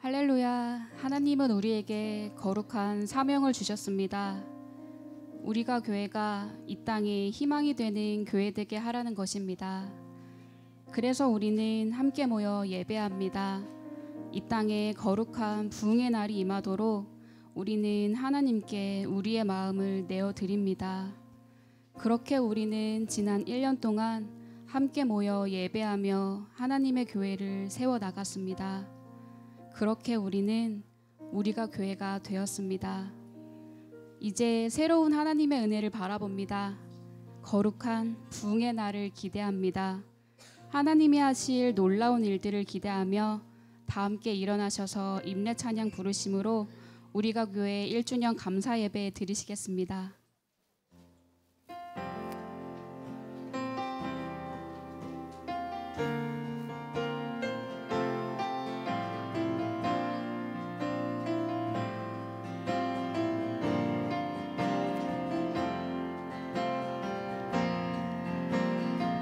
할렐루야. 하나님은 우리에게 거룩한 사명을 주셨습니다. 우리가 교회가 이 땅에 희망이 되는 교회 되게 하라는 것입니다. 그래서 우리는 함께 모여 예배합니다. 이 땅에 거룩한 부흥의 날이 임하도록 우리는 하나님께 우리의 마음을 내어드립니다. 그렇게 우리는 지난 1년 동안 함께 모여 예배하며 하나님의 교회를 세워나갔습니다. 그렇게 우리는 우리가 교회가 되었습니다. 이제 새로운 하나님의 은혜를 바라봅니다. 거룩한 부흥의 날을 기대합니다. 하나님이 하실 놀라운 일들을 기대하며 다 함께 일어나셔서 임례 찬양 부르심으로 우리가 교회 1주년 감사 예배 드리시겠습니다.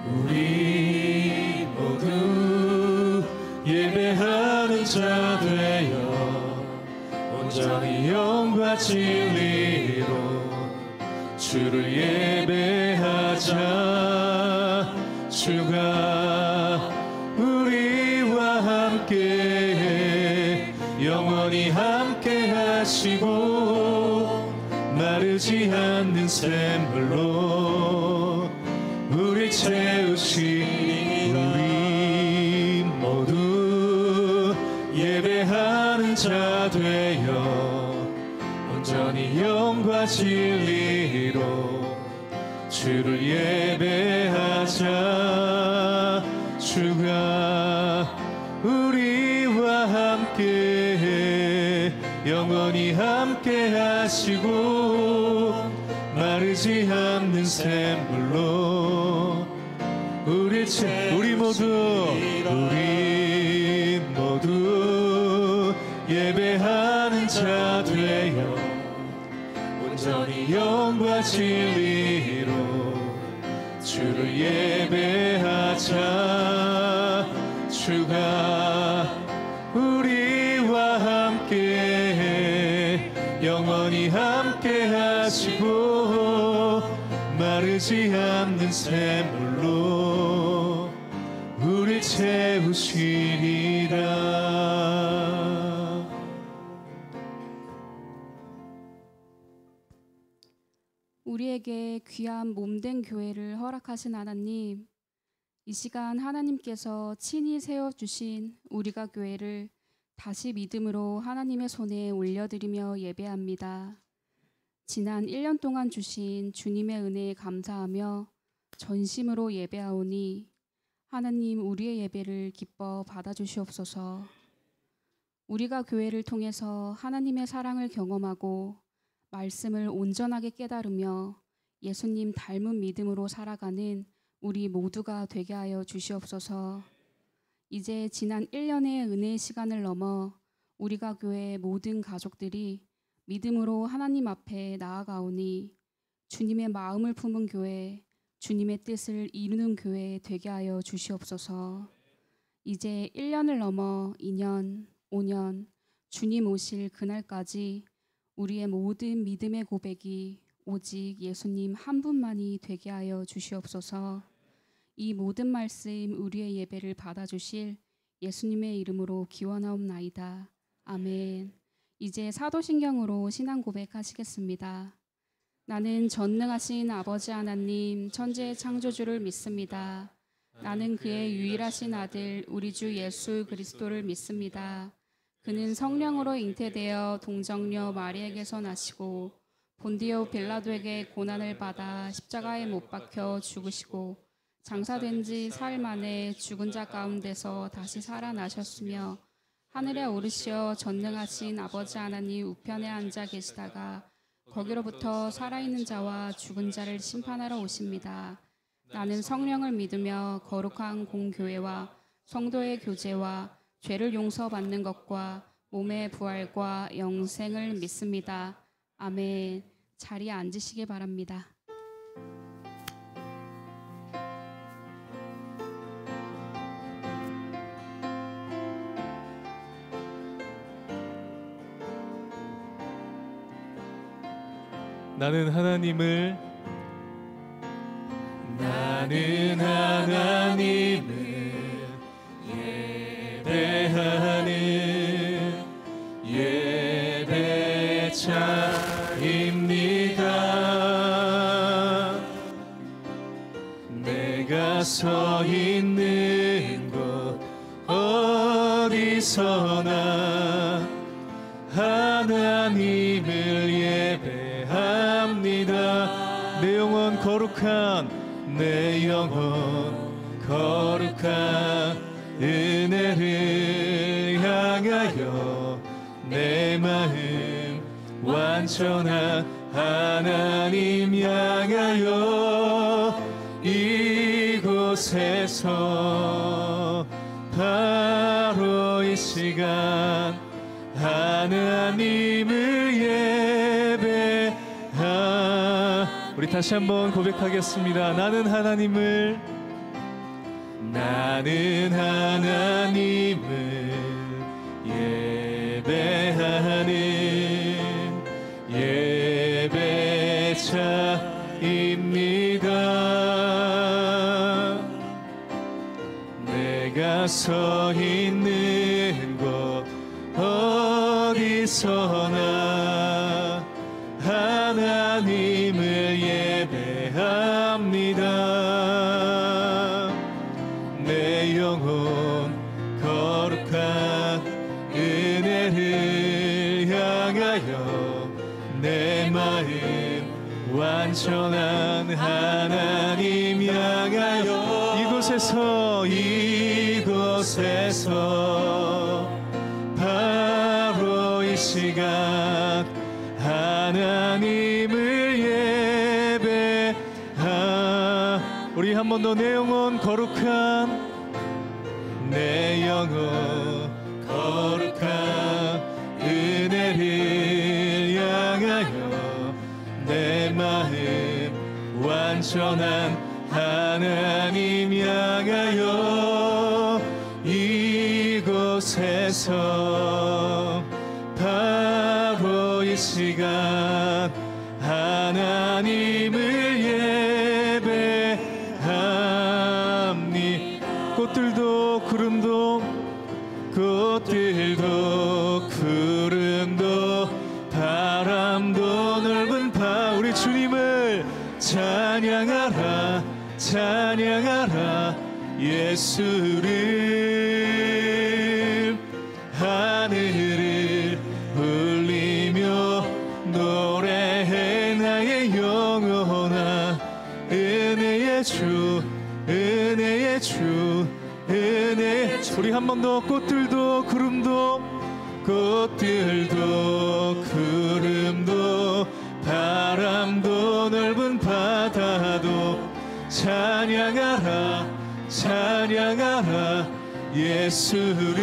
우리 모두 예배하는 자 되어 온전히 영과 진리로 주를 예배하자. 주가 우리와 함께 영원히 함께 하시고 마르지 않는 샘물로 우리 채우시니 우리 모두 예배하는 자 되어 온전히 영과 진리로 주를 예배하자. 주가 우리와 함께 영원히 함께 하시고 마르지 않는 샘물로 우리 모두 예배하는 자 되어 온전히 영과 진리로 주를 예배하자. 주가 우리와 함께 영원히 함께 하시고 마르지 않는 샘물로 우리 채우시리라. 우리에게 귀한 몸된 교회를 허락하신 하나님, 이 시간 하나님께서 친히 세워주신 우리가 교회를 다시 믿음으로 하나님의 손에 올려드리며 예배합니다. 지난 1년 동안 주신 주님의 은혜에 감사하며 전심으로 예배하오니 하나님 우리의 예배를 기뻐 받아주시옵소서. 우리가 교회를 통해서 하나님의 사랑을 경험하고 말씀을 온전하게 깨달으며 예수님 닮은 믿음으로 살아가는 우리 모두가 되게 하여 주시옵소서. 이제 지난 1년의 은혜의 시간을 넘어 우리가 교회 모든 가족들이 믿음으로 하나님 앞에 나아가오니 주님의 마음을 품은 교회, 주님의 뜻을 이루는 교회 되게 하여 주시옵소서. 이제 1년을 넘어 2년, 5년, 주님 오실 그날까지 우리의 모든 믿음의 고백이 오직 예수님 한 분만이 되게 하여 주시옵소서. 이 모든 말씀 우리의 예배를 받아주실 예수님의 이름으로 기원하옵나이다. 아멘. 이제 사도신경으로 신앙 고백하시겠습니다. 나는 전능하신 아버지 하나님 천지의 창조주를 믿습니다. 나는 그의 유일하신 아들 우리 주 예수 그리스도를 믿습니다. 그는 성령으로 잉태되어 동정녀 마리에게서 나시고 본디오 빌라도에게 고난을 받아 십자가에 못 박혀 죽으시고 장사된 지 사흘 만에 죽은 자 가운데서 다시 살아나셨으며 하늘에 오르시어 전능하신 아버지 하나님 우편에 앉아 계시다가 거기로부터 살아있는 자와 죽은 자를 심판하러 오십니다. 나는 성령을 믿으며 거룩한 공교회와 성도의 교제와 죄를 용서받는 것과 몸의 부활과 영생을 믿습니다. 아멘. 자리에 앉으시기 바랍니다. 나는 하나님을 예배하는 예배자입니다. 내가 서 있는 곳 어디서나 하나님을 예배합니다. 내 영혼 거룩한 내 영혼 거룩한 은혜를 향하여 내 마음 완전한 하나님 향하여 이곳에서 바로 이 시간 하나님을 예배하. 우리 다시 한번 고백하겠습니다. 나는 하나님을 예배하는 예배자입니다. 내가 서 있는 곳 어디서나 하나님을 예배합니다. 내 영혼 거룩한 은혜를 향하여 내 마음 완전한 하나님 향하여 이곳에서 바로 이 시간 하나님을 예배하. 우리 한 번 더 내 영혼 거룩한 내 영혼 거룩한 은혜를 향하여 내 마음 완전한 하나님 향하여 이곳에서 바로 이 시간 하나님을 예배합니다. 꽃들도 구름도 바람도 넓은 바 우리 주님을 찬양하라 예수를 하늘을 울리며 노래해 나의 영혼아 은혜의 주 우리 한 번 더 꽃들도 구름도 바람도 넓은 바다도 찬양하라 예수를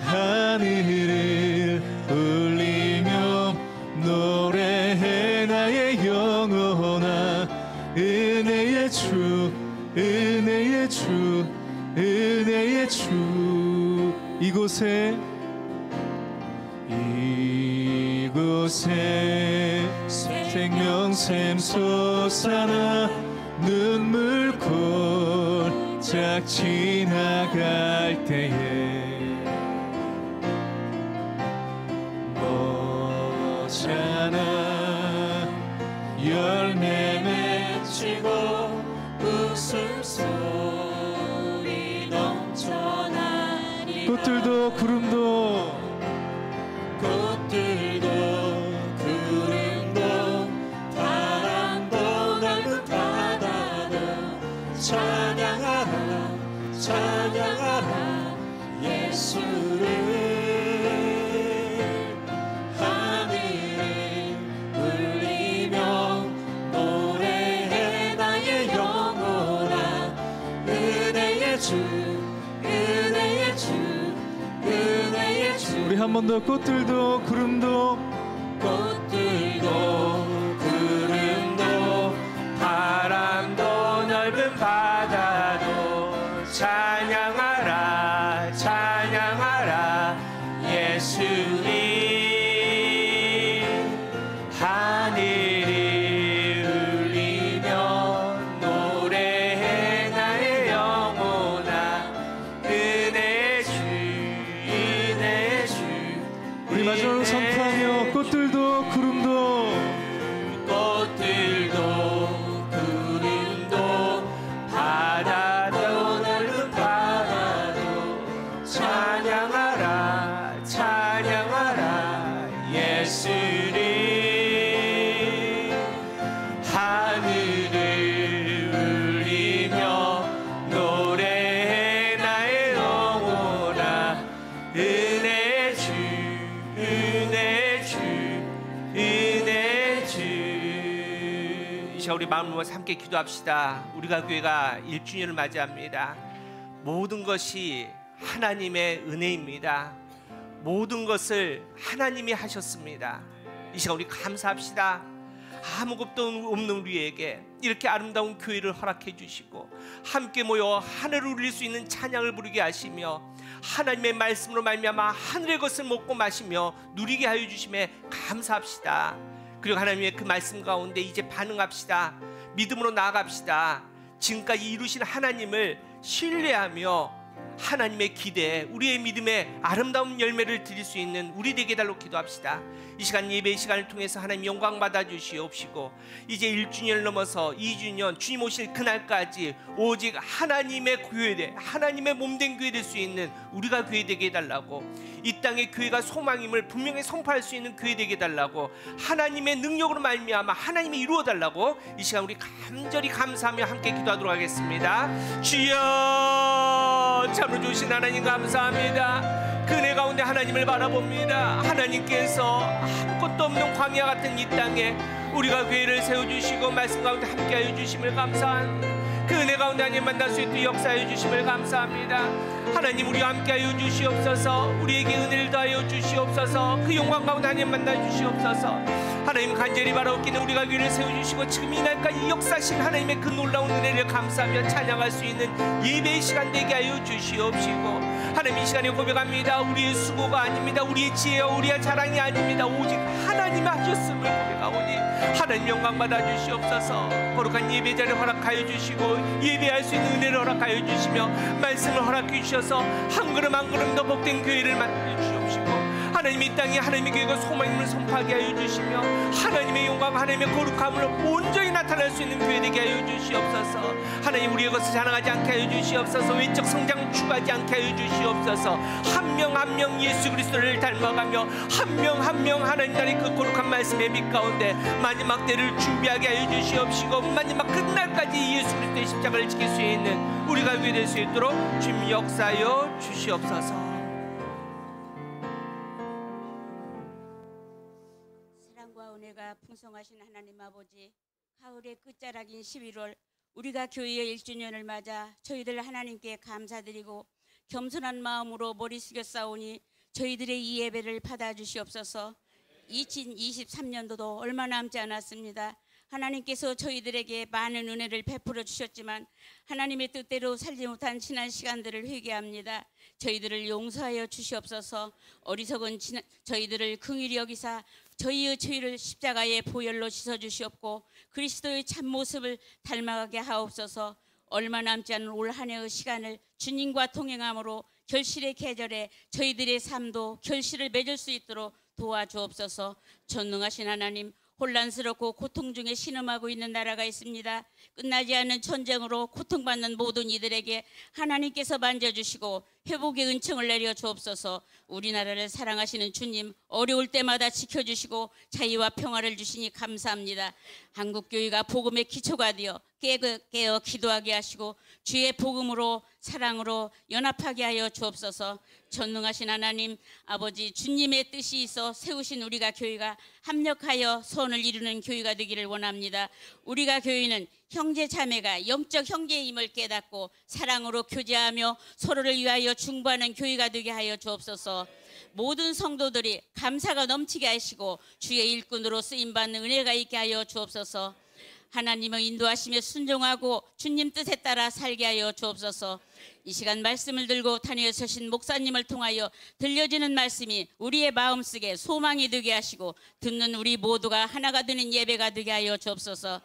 하늘을 울리며 노래해 나의 영혼아 은혜의 주 이곳에 생명샘 솟아나 눈물 골짝 지나갈 때에 모자나 열매 맺히고 웃음소리 넘쳐나니 꽃들도 구름도 바람도 넓은 바다도 찬양하라 예수를 하늘을 울리며 노래해 나의 영혼아 은혜의 주 우리 한 번 더 꽃들도 구름도 바람도 넓은 바다도 찬양하라 예수님 우리 마음을 모아서 함께 기도합시다. 우리가 교회가 1주년을 맞이합니다. 모든 것이 하나님의 은혜입니다. 모든 것을 하나님이 하셨습니다. 이 시간 우리 감사합시다. 아무것도 없는 우리에게 이렇게 아름다운 교회를 허락해 주시고 함께 모여 하늘을 울릴 수 있는 찬양을 부르게 하시며 하나님의 말씀으로 말미암아 하늘의 것을 먹고 마시며 누리게 하여 주심에 감사합시다. 그리고 하나님의 그 말씀 가운데 이제 반응합시다. 믿음으로 나아갑시다. 지금까지 이루신 하나님을 신뢰하며 하나님의 기대에 우리의 믿음에 아름다운 열매를 드릴 수 있는 우리 되게 달로 기도합시다. 이 시간 예배의 시간을 통해서 하나님 영광 받아 주시옵시고 이제 1주년을 넘어서 2주년 주님 오실 그날까지 오직 하나님의 교회, 하나님의 몸된 교회 될 수 있는 우리가 교회 되게 해달라고, 이 땅의 교회가 소망임을 분명히 선포할 수 있는 교회 되게 해달라고, 하나님의 능력으로 말미암아 하나님이 이루어 달라고 이 시간 우리 간절히 감사하며 함께 기도하도록 하겠습니다. 주여, 참으로 주신 하나님 감사합니다. 그 은혜 가운데 하나님을 바라봅니다. 하나님께서 아무것도 없는 광야 같은 이 땅에 우리가 교회를 세워주시고 말씀 가운데 함께하여 주심을 감사합니다. 그 은혜 가운데 하나님 만날 수 있도록 역사하여 주심을 감사합니다. 하나님 우리와 함께하여 주시옵소서. 우리에게 은혜를 더하여 주시옵소서. 그 영광 가운데 하나님 만나 주시옵소서. 하나님 간절히 바라옵기는 우리가 교회를 세워주시고 지금 이 날까지 역사하신 하나님의 그 놀라운 은혜를 감사하며 찬양할 수 있는 예배의 시간 되게 하여 주시옵시고, 하나님 이 시간에 고백합니다. 우리의 수고가 아닙니다. 우리의 지혜와 우리의 자랑이 아닙니다. 오직 하나님이 하셨음을 고백하오니 하나님 영광 받아 주시옵소서. 거룩한 예배 자리를 허락하여 주시고 예배할 수 있는 은혜를 허락하여 주시며 말씀을 허락해 주셔서 한 걸음 한 걸음 더 복된 교회를 만들어 주시옵시고, 하나님 이 땅에 하나님의 교회가 소망임을 선포하게 하여 주시며 하나님의 영광, 하나님의 거룩함을 온전히 나타낼 수 있는 교회 되게 하여 주시옵소서. 하나님 우리의 것을 자랑하지 않게 하여 주시옵소서. 외적 성장을 추구하지 않게 하여 주시옵소서. 한 명 한 명 예수 그리스도를 닮아가며 한 명 한 명 하나님 나라의 그 거룩한 말씀의 빛 가운데 마지막 때를 준비하게 하여 주시옵시고 마지막 끝날까지 예수 그리스도의 십자가를 지킬 수 있는 우리가 교회 될 수 있도록 주님 역사하여 주시옵소서. 은혜가 풍성하신 하나님 아버지, 가을의 끝자락인 11월 우리가 교회의 1주년을 맞아 저희들 하나님께 감사드리고 겸손한 마음으로 머리 숙여 싸우니 저희들의 이 예배를 받아주시옵소서. 2023년도도 얼마 남지 않았습니다. 하나님께서 저희들에게 많은 은혜를 베풀어 주셨지만 하나님의 뜻대로 살지 못한 지난 시간들을 회개합니다. 저희들을 용서하여 주시옵소서. 어리석은 저희들을 긍휼히 여기사 저희의 죄를 십자가의 보혈로 씻어주시옵고 그리스도의 참모습을 닮아가게 하옵소서. 얼마 남지 않은 올 한 해의 시간을 주님과 동행함으로 결실의 계절에 저희들의 삶도 결실을 맺을 수 있도록 도와주옵소서. 전능하신 하나님, 혼란스럽고 고통 중에 신음하고 있는 나라가 있습니다. 끝나지 않는 전쟁으로 고통받는 모든 이들에게 하나님께서 만져주시고 회복의 은총을 내려 주옵소서. 우리나라를 사랑하시는 주님, 어려울 때마다 지켜주시고 자유와 평화를 주시니 감사합니다. 한국교회가 복음의 기초가 되어 깨어 기도하게 하시고 주의 복음으로 사랑으로 연합하게 하여 주옵소서. 전능하신 하나님 아버지, 주님의 뜻이 있어 세우신 우리가 교회가 합력하여 선을 이루는 교회가 되기를 원합니다. 우리가 교회는 형제 자매가 영적 형제임을 깨닫고 사랑으로 교제하며 서로를 위하여 중보하는 교회가 되게 하여 주옵소서. 모든 성도들이 감사가 넘치게 하시고 주의 일꾼으로 쓰임받는 은혜가 있게 하여 주옵소서. 하나님의 인도하심에 순종하고 주님 뜻에 따라 살게 하여 주옵소서. 이 시간 말씀을 들고 단위에 서신 목사님을 통하여 들려지는 말씀이 우리의 마음속에 소망이 되게 하시고 듣는 우리 모두가 하나가 되는 예배가 되게 하여 주옵소서.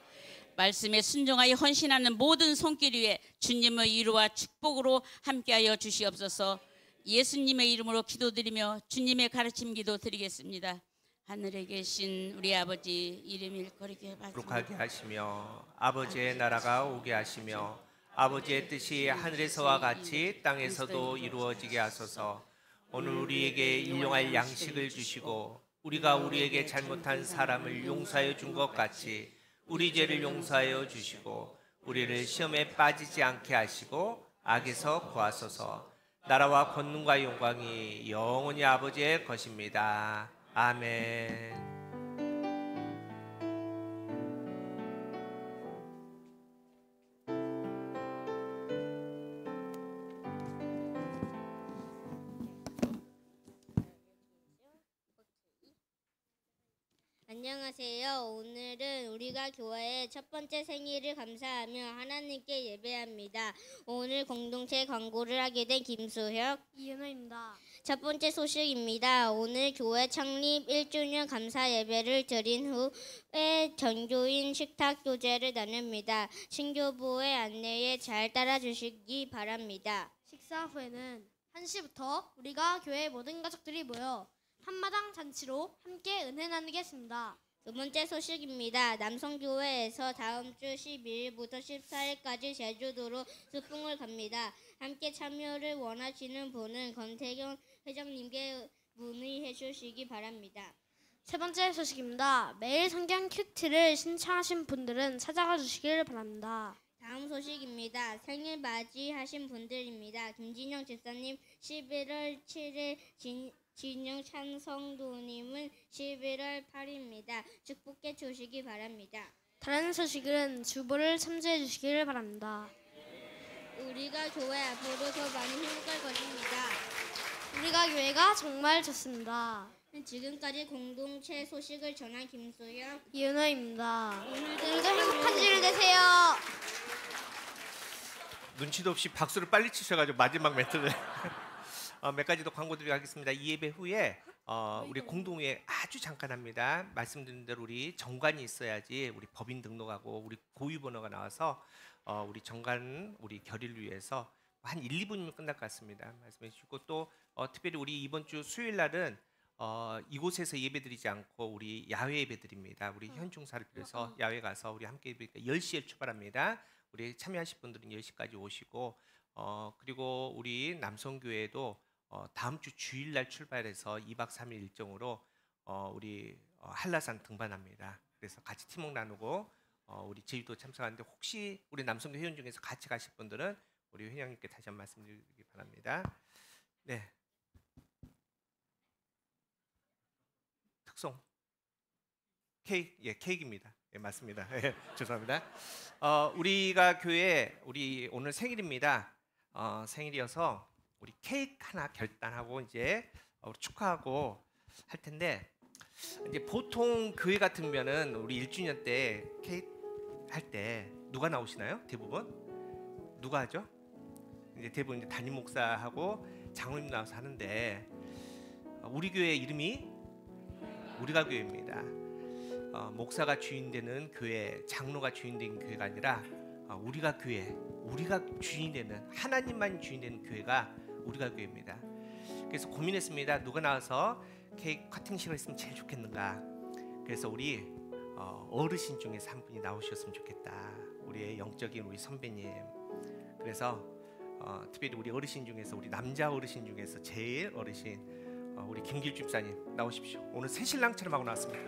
말씀에 순종하여 헌신하는 모든 손길 위에 주님의 위로와 축복으로 함께하여 주시옵소서. 예수님의 이름으로 기도드리며 주님의 가르침 기도 드리겠습니다. 하늘에 계신 우리 아버지, 이름이 일컬이게 거룩하게 하시며 아버지의 나라가 오게 하시며 아버지의 뜻이 하늘에서와 같이 땅에서도 이루어지게 하소서. 오늘 우리에게 일용할 양식을 주시고 우리가 우리에게 잘못한 사람을 용서하여 준 것 같이 우리 죄를 용서하여 주시고 우리를 시험에 빠지지 않게 하시고 악에서 구하소서. 나라와 권능과 영광이 영원히 아버지의 것입니다. 아멘. 안녕하세요. 오늘은 우리가 교회의 첫 번째 생일을 감사하며 하나님께 예배합니다. 오늘 공동체 광고를 하게 된 김수혁, 이은호입니다. 첫 번째 소식입니다. 오늘 교회 창립 1주년 감사 예배를 드린 후에 전교인 식탁 교제를 나눕니다. 신교부의 안내에 잘 따라주시기 바랍니다. 식사 후에는 1시부터 우리가 교회 모든 가족들이 모여 한마당 잔치로 함께 은혜 나누겠습니다. 두 번째 소식입니다. 남성교회에서 다음 주 12일부터 14일까지 제주도로 소풍을 갑니다. 함께 참여를 원하시는 분은 권태경 회장님께 문의해 주시기 바랍니다. 세 번째 소식입니다. 매일 성경 큐티를 신청하신 분들은 찾아가 주시길 바랍니다. 다음 소식입니다. 생일 맞이하신 분들입니다. 김진영 집사님 11월 7일, 진영 찬성도님은 11월 8일입니다. 축복해 주시기 바랍니다. 다른 소식은 주보를 참조해 주시길 바랍니다. 우리가 교회 앞으로 더 많이 행복할 것입니다. 우리가 교회가 정말 좋습니다. 지금까지 공동체 소식을 전한 김소영, 이은호입니다. 오늘도 행복한 주일 되세요. 눈치도 없이 박수를 빨리 치셔가지고 마지막 멘트를 몇 가지 더 광고 드리겠습니다. 이 예배 후에 우리 공동회 아주 잠깐 합니다. 말씀드린 대로 우리 정관이 있어야지 우리 법인 등록하고 우리 고유 번호가 나와서 우리 정관 우리 결의를 위해서 한 1, 2분이면 끝날 것 같습니다. 말씀해 주시고 또 특별히 우리 이번 주 수요일 날은 이곳에서 예배드리지 않고 우리 야외 예배드립니다. 우리 현중사를 빌어서 야외 가서 우리 함께 예배니까 10시에 출발합니다. 우리 참여하실 분들은 10시까지 오시고 그리고 우리 남성교회도 다음 주 주일날 출발해서 2박 3일 일정으로 우리 한라산 등반합니다. 그래서 같이 팀워크 나누고 우리 제주도 참석하는데 혹시 우리 남성교 회원 중에서 같이 가실 분들은 우리 회장님께 다시 한번 말씀드리기 바랍니다. 네. 특송 케이크입니다. 예, 맞습니다. 예, 죄송합니다. 우리가 교회 우리 오늘 생일입니다. 생일이어서 우리 케이크 하나 결단하고 이제 축하하고 할 텐데 이제 보통 교회 같으면은 우리 1주년 때 케이크 할 때 누가 나오시나요? 대부분 누가 하죠? 이제 대부분 이제 담임 목사하고 장로님 나와서 하는데 우리 교회 이름이 우리가 교회입니다. 목사가 주인되는 교회, 장로가 주인되는 교회가 아니라 우리가 교회, 우리가 주인되는 하나님만 주인되는 교회가 우리가 교회입니다. 그래서 고민했습니다. 누가 나와서 케이크 커팅식을 했으면 제일 좋겠는가. 그래서 우리 어르신 중에서 한 분이 나오셨으면 좋겠다. 우리의 영적인 우리 선배님. 그래서 특별히 우리 어르신 중에서 우리 남자 어르신 중에서 제일 어르신 우리 김길 집사님 나오십시오. 오늘 새신랑처럼 하고 나왔습니다.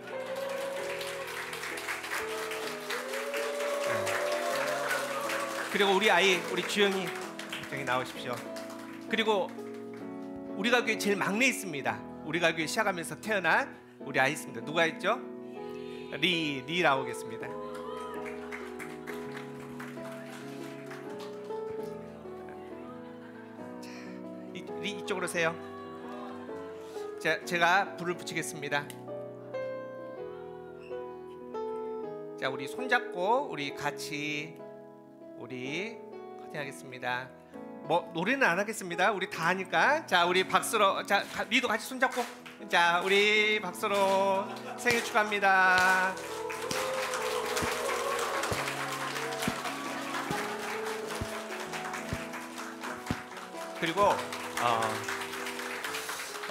그리고 우리 아이 우리 주영이 여기 나오십시오. 그리고 우리가 교회 제일 막내 있습니다. 우리가 교회 시작하면서 태어난 우리 아이 있습니다. 누가 있죠? 리 나오겠습니다. 자, 리 이쪽으로 오세요. 제가 불을 붙이겠습니다. 자, 우리 손잡고 우리 같이 우리 커팅하겠습니다. 뭐 노래는 안 하겠습니다. 우리 다 하니까. 자, 우리 박수로. 자, 리도 같이 손잡고. 자, 우리 박수로 생일 축하합니다. 그리고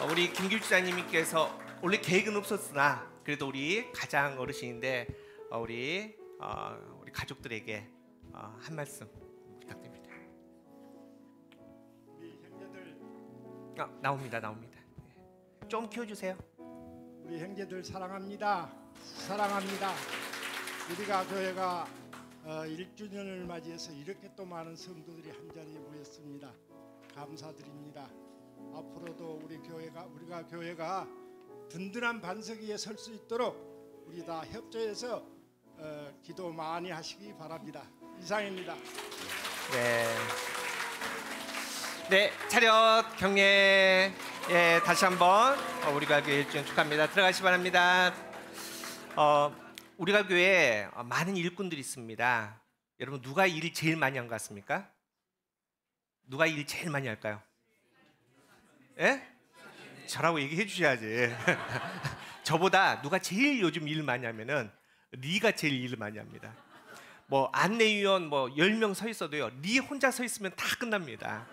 우리 김길 지사님께서 원래 계획은 없었으나 그래도 우리 가장 어르신인데 우리 가족들에게 한 말씀 부탁드립니다. 우리 형제들 나옵니다. 좀 키워주세요. 우리 형제들 사랑합니다. 우리가 교회가 1주년을 맞이해서 이렇게 또 많은 성도들이 한자리에 모였습니다. 감사드립니다. 앞으로도 우리가 교회가 든든한 반석 위에 설 수 있도록 우리 다 협조해서 기도 많이 하시기 바랍니다. 이상입니다. 네, 차렷 경례. 예, 다시 한번 우리가 교회 1주년 축하합니다. 들어가시 바랍니다. 우리가 교회에 많은 일꾼들이 있습니다. 여러분 누가 일 제일 많이 한 것 같습니까? 누가 일 제일 많이 할까요? 예? 저라고 얘기해 주셔야지. 저보다 누가 제일 요즘 일 많이 하면은 리가 제일 일을 많이 합니다. 뭐 안내위원 뭐 10명 서 있어도요. 리 혼자 서 있으면 다 끝납니다.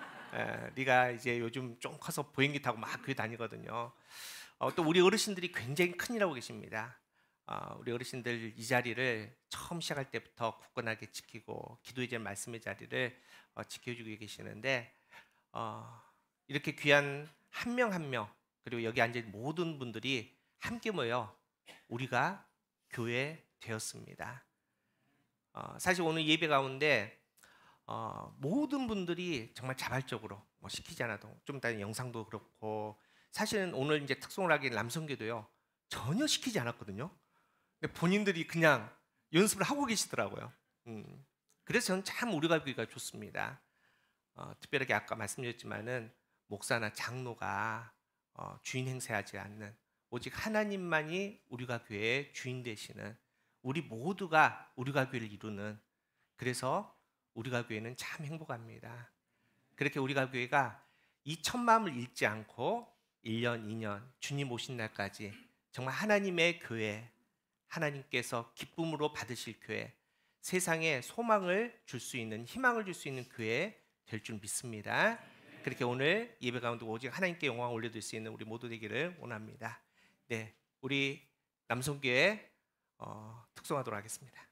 리가 이제 요즘 좀 커서 보행기 타고 막 교회 다니거든요. 또 우리 어르신들이 굉장히 큰 일하고 계십니다. 우리 어르신들 이 자리를 처음 시작할 때부터 굳건하게 지키고 기도의 자리, 말씀의 자리를 지켜주고 계시는데 이렇게 귀한 한 명 한 명 그리고 여기 앉아있는 모든 분들이 함께 모여 우리가 교회 되었습니다. 사실 오늘 예배 가운데 모든 분들이 정말 자발적으로 뭐 시키지 않아도 좀 이따 영상도 그렇고 사실은 오늘 이제 특송을 하기엔 남성교도요 전혀 시키지 않았거든요. 근데 본인들이 그냥 연습을 하고 계시더라고요. 그래서 저는 참 우리가 교회가 좋습니다. 특별하게 아까 말씀드렸지만은 목사나 장로가 주인 행세하지 않는 오직 하나님만이 우리가 교회의 주인 되시는 우리 모두가 우리가 교회를 이루는 그래서 우리가 교회는 참 행복합니다. 그렇게 우리가 교회가 이 첫 마음을 잃지 않고 1년, 2년 주님 오신 날까지 정말 하나님의 교회 하나님께서 기쁨으로 받으실 교회 세상에 소망을 줄 수 있는 희망을 줄 수 있는 교회 될 줄 믿습니다. 그렇게 오늘 예배 가운데 오직 하나님께 영광을 올려드릴 수 있는 우리 모두 되기를 원합니다. 네, 우리 남성교회 특송하도록 하겠습니다.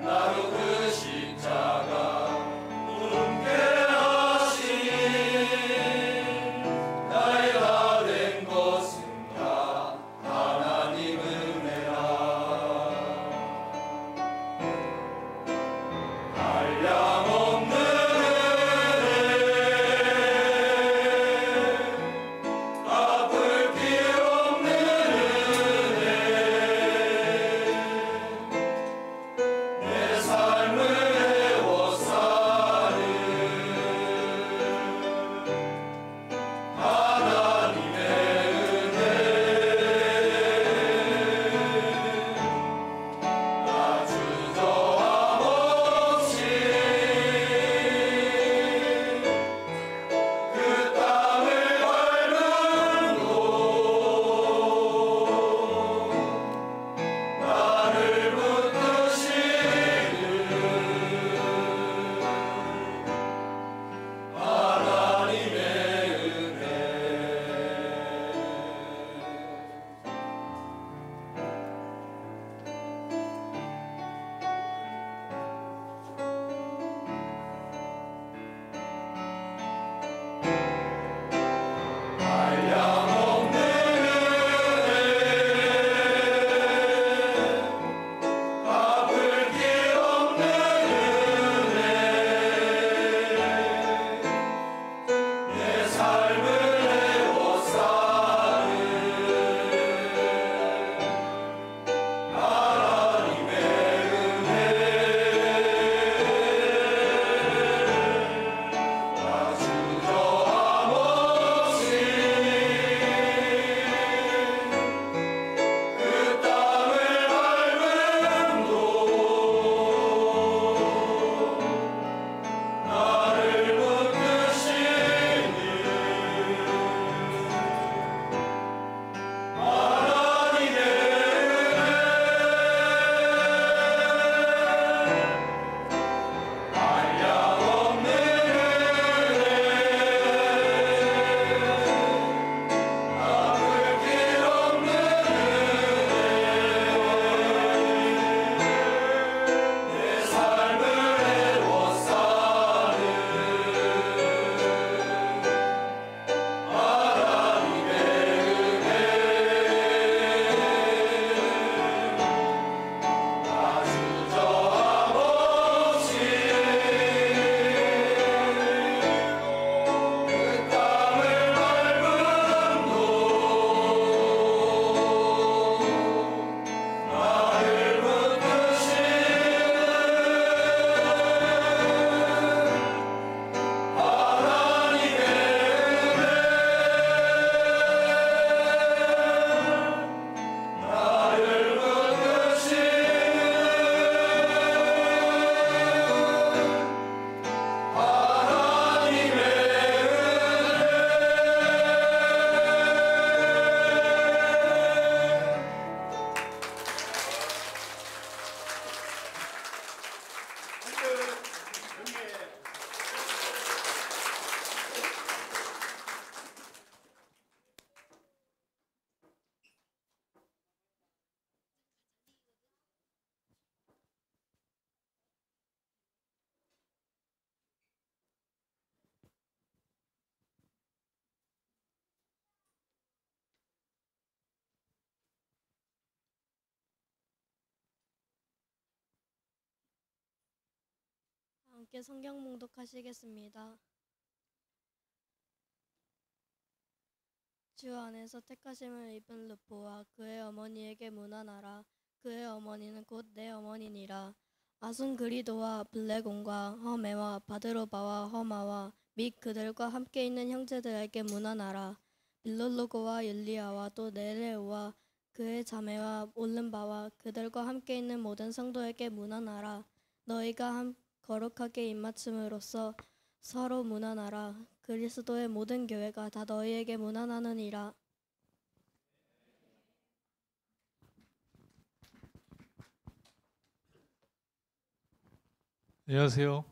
나로 그 십자가 함께 성경 봉독하시겠습니다. 주 안에서 택하심을 입은 루포와 그의 어머니에게 문안하라. 그의 어머니는 곧 내 어머니니라. 아순그리도와 블레곤과 허메와 바드로바와 허마와 및 그들과 함께 있는 형제들에게 문안하라. 빌롤로고와 율리아와 또 네레오와 그의 자매와 올른바와 그들과 함께 있는 모든 성도에게 문안하라. 너희가 거룩하게 입맞춤으로써 서로 문안하라. 그리스도의 모든 교회가 다 너희에게 문안하느니라. 안녕하세요.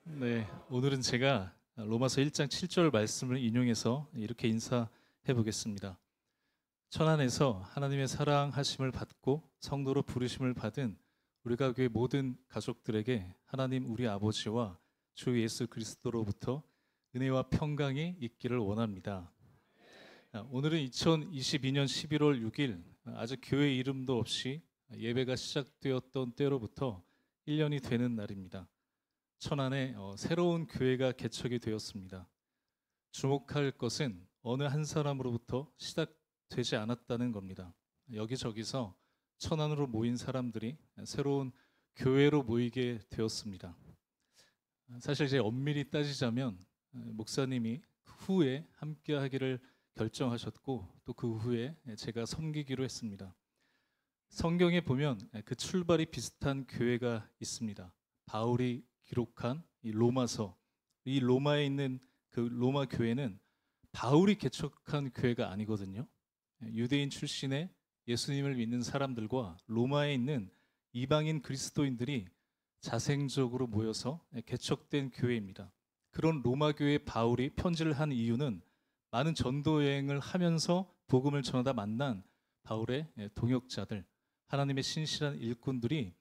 네, 오늘은 제가 로마서 1장 7절 말씀을 인용해서 이렇게 인사해 보겠습니다. 천안에서 하나님의 사랑하심을 받고 성도로 부르심을 받은 우리가 교회 모든 가족들에게 하나님 우리 아버지와 주 예수 그리스도로부터 은혜와 평강이 있기를 원합니다. 오늘은 2022년 11월 6일 아직 교회 이름도 없이 예배가 시작되었던 때로부터 1년이 되는 날입니다. 천안에 새로운 교회가 개척이 되었습니다. 주목할 것은 어느 한 사람으로부터 시작되지 않았다는 겁니다. 여기저기서 천안으로 모인 사람들이 새로운 교회로 모이게 되었습니다. 사실 이제 엄밀히 따지자면 목사님이 후에 함께 하기를 결정하셨고 또 그 후에 제가 섬기기로 했습니다. 성경에 보면 그 출발이 비슷한 교회가 있습니다. 바울이 기록한 이 로마서, 이 로마에 있는 그 로마 교회는 바울이 개척한 교회가 아니거든요. 유대인 출신의 예수님을 믿는 사람들과 로마에 있는 이방인 그리스도인들이 자생적으로 모여서 개척된 교회입니다. 그런 로마 교회에 바울이 편지를 한 이유는 많은 전도 여행을 하면서 복음을 전하다 만난 바울의 동역자들, 하나님의 신실한 일꾼들이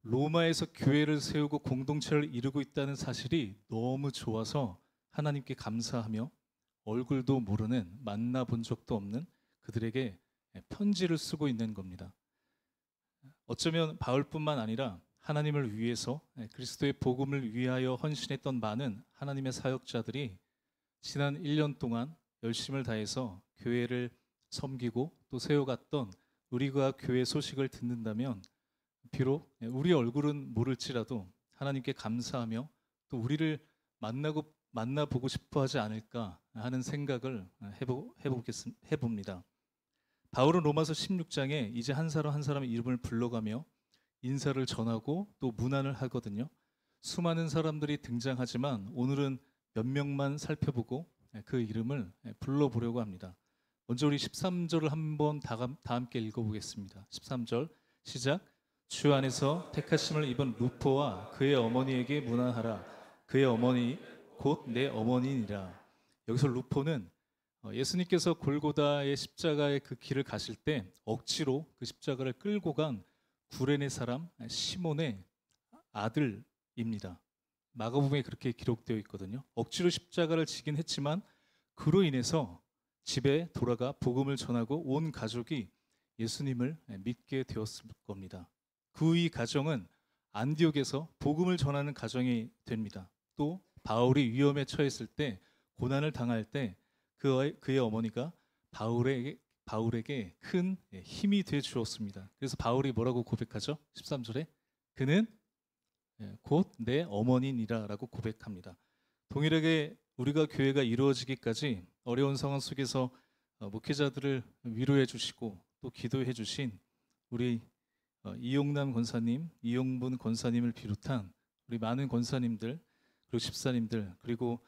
로마에서 교회를 세우고 공동체를 이루고 있다는 사실이 너무 좋아서 하나님께 감사하며 얼굴도 모르는, 만나본 적도 없는 그들에게 편지를 쓰고 있는 겁니다. 어쩌면 바울뿐만 아니라 하나님을 위해서 그리스도의 복음을 위하여 헌신했던 많은 하나님의 사역자들이 지난 1년 동안 열심을 다해서 교회를 섬기고 또 세워갔던 우리가 교회 소식을 듣는다면 비록 우리 얼굴은 모를지라도 하나님께 감사하며 또 우리를 만나보고 싶어 하지 않을까 하는 생각을 해봅니다. 바울은 로마서 16장에 이제 한 사람 한 사람의 이름을 불러가며 인사를 전하고 또 문안을 하거든요. 수많은 사람들이 등장하지만 오늘은 몇 명만 살펴보고 그 이름을 불러보려고 합니다. 먼저 우리 13절을 한번 다 함께 읽어보겠습니다. 13절 시작. 주 안에서 택하심을 입은 루포와 그의 어머니에게 문안하라. 그의 어머니 곧 내 어머니니라. 여기서 루포는 예수님께서 골고다의 십자가의 그 길을 가실 때 억지로 그 십자가를 끌고 간 구레네 사람 시몬의 아들입니다. 마가복음에 그렇게 기록되어 있거든요. 억지로 십자가를 지긴 했지만 그로 인해서 집에 돌아가 복음을 전하고 온 가족이 예수님을 믿게 되었을 겁니다. 그 이 가정은 안디옥에서 복음을 전하는 가정이 됩니다. 또 바울이 위험에 처했을 때, 고난을 당할 때 그의 어머니가 바울에게 큰 힘이 되어 주었습니다. 그래서 바울이 뭐라고 고백하죠? 13절에 그는 곧 내 어머니니라 라고 고백합니다. 동일하게 우리가 교회가 이루어지기까지 어려운 상황 속에서 목회자들을 위로해 주시고 또 기도해 주신 우리 이용남 권사님, 이용분 권사님을 비롯한 우리 많은 권사님들 그리고 집사님들 그리고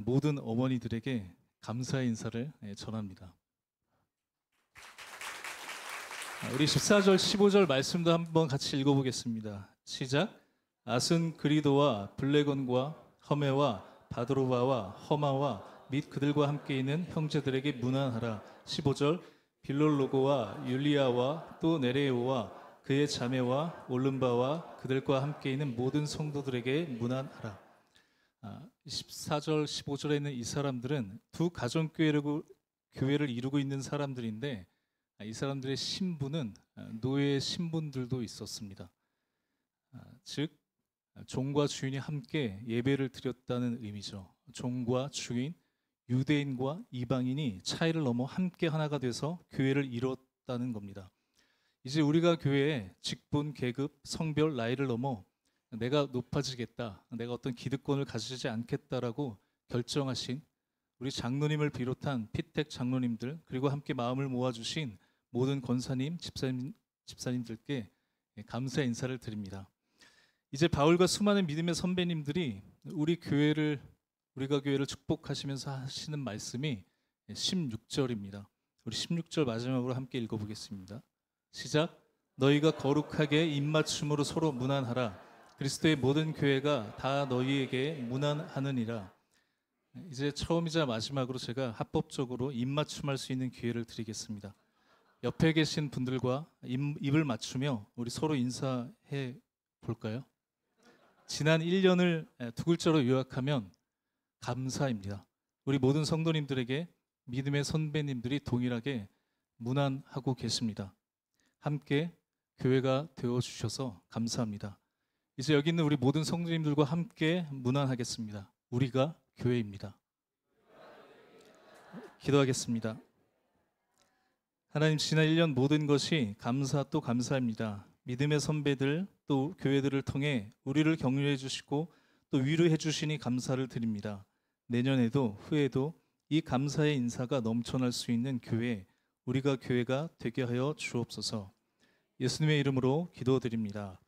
모든 어머니들에게 감사의 인사를 전합니다. 우리 14절 15절 말씀도 한번 같이 읽어보겠습니다. 시작. 아순그리도와 블레곤과 허메와 바드로바와 허마와 및 그들과 함께 있는 형제들에게 문안하라. 15절 빌롤로고와 율리아와 또 네레오와 그의 자매와 올른바와 그들과 함께 있는 모든 성도들에게 문안하라. 14절 15절에 있는 이 사람들은 두 가정교회를 이루고 있는 사람들인데 이 사람들의 신분은 노예 신분들도 있었습니다. 즉 종과 주인이 함께 예배를 드렸다는 의미죠. 종과 주인, 유대인과 이방인이 차이를 넘어 함께 하나가 돼서 교회를 이뤘다는 겁니다. 이제 우리가 교회에 직분, 계급, 성별, 나이를 넘어 내가 높아지겠다, 내가 어떤 기득권을 가지지 않겠다라고 결정하신 우리 장로님을 비롯한 피택 장로님들, 그리고 함께 마음을 모아주신 모든 권사님, 집사님들께 감사의 인사를 드립니다. 이제 바울과 수많은 믿음의 선배님들이 우리가 교회를 축복하시면서 하시는 말씀이 16절입니다. 우리 16절 마지막으로 함께 읽어보겠습니다. 시작. 너희가 거룩하게 입맞춤으로 서로 문안하라. 그리스도의 모든 교회가 다 너희에게 문안하느니라. 이제 처음이자 마지막으로 제가 합법적으로 입맞춤할 수 있는 기회를 드리겠습니다. 옆에 계신 분들과 입을 맞추며 우리 서로 인사해 볼까요? 지난 1년을 두 글자로 요약하면 감사입니다. 우리 모든 성도님들에게 믿음의 선배님들이 동일하게 문안하고 계십니다. 함께 교회가 되어주셔서 감사합니다. 이제 여기 있는 우리 모든 성도님들과 함께 문안하겠습니다. 우리가 교회입니다. 기도하겠습니다. 하나님, 지난 1년 모든 것이 감사 또 감사입니다. 믿음의 선배들 또 교회들을 통해 우리를 격려해 주시고 또 위로해 주시니 감사를 드립니다. 내년에도 후에도 이 감사의 인사가 넘쳐날 수 있는 교회, 우리가 교회가 되게 하여 주옵소서. 예수님의 이름으로 기도드립니다.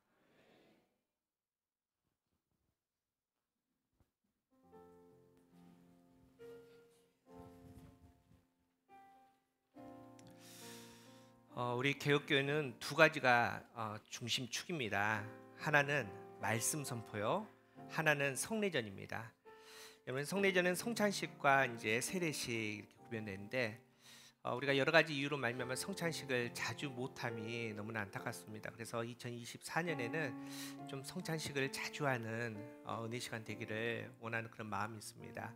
우리 개혁교회는 두 가지가 중심축입니다. 하나는 말씀 선포요, 하나는 성례전입니다. 여러분, 성례전은 성찬식과 이제 세례식 이렇게 구별되는데 우리가 여러 가지 이유로 말미암아 성찬식을 자주 못함이 너무나 안타깝습니다. 그래서 2024년에는 좀 성찬식을 자주 하는 은혜 시간 되기를 원하는 그런 마음이 있습니다.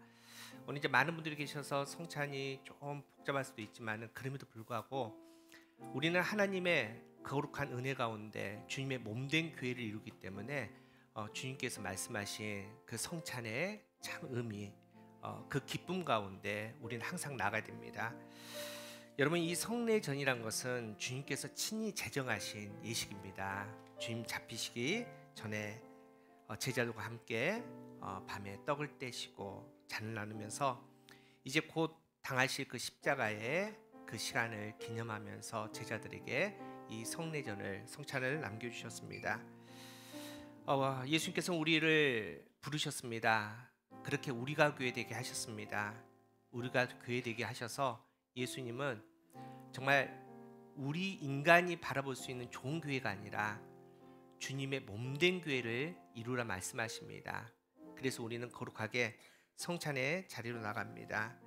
오늘 이제 많은 분들이 계셔서 성찬이 좀 복잡할 수도 있지만은 그럼에도 불구하고 우리는 하나님의 거룩한 은혜 가운데 주님의 몸된 교회를 이루기 때문에 주님께서 말씀하신 그 성찬의 참 의미, 그 기쁨 가운데 우리는 항상 나가야 됩니다. 여러분, 이 성례전이란 것은 주님께서 친히 제정하신 예식입니다. 주님 잡히시기 전에 제자들과 함께 밤에 떡을 떼시고 잔을 나누면서 이제 곧 당하실 그 십자가의 그 시간을 기념하면서 제자들에게 이 성찬을 남겨주셨습니다. 예수님께서 우리를 부르셨습니다. 그렇게 우리가 교회 되게 하셨습니다. 우리가 교회 되게 하셔서 예수님은 정말 우리 인간이 바라볼 수 있는 좋은 교회가 아니라 주님의 몸된 교회를 이루라 말씀하십니다. 그래서 우리는 거룩하게 성찬의 자리로 나갑니다.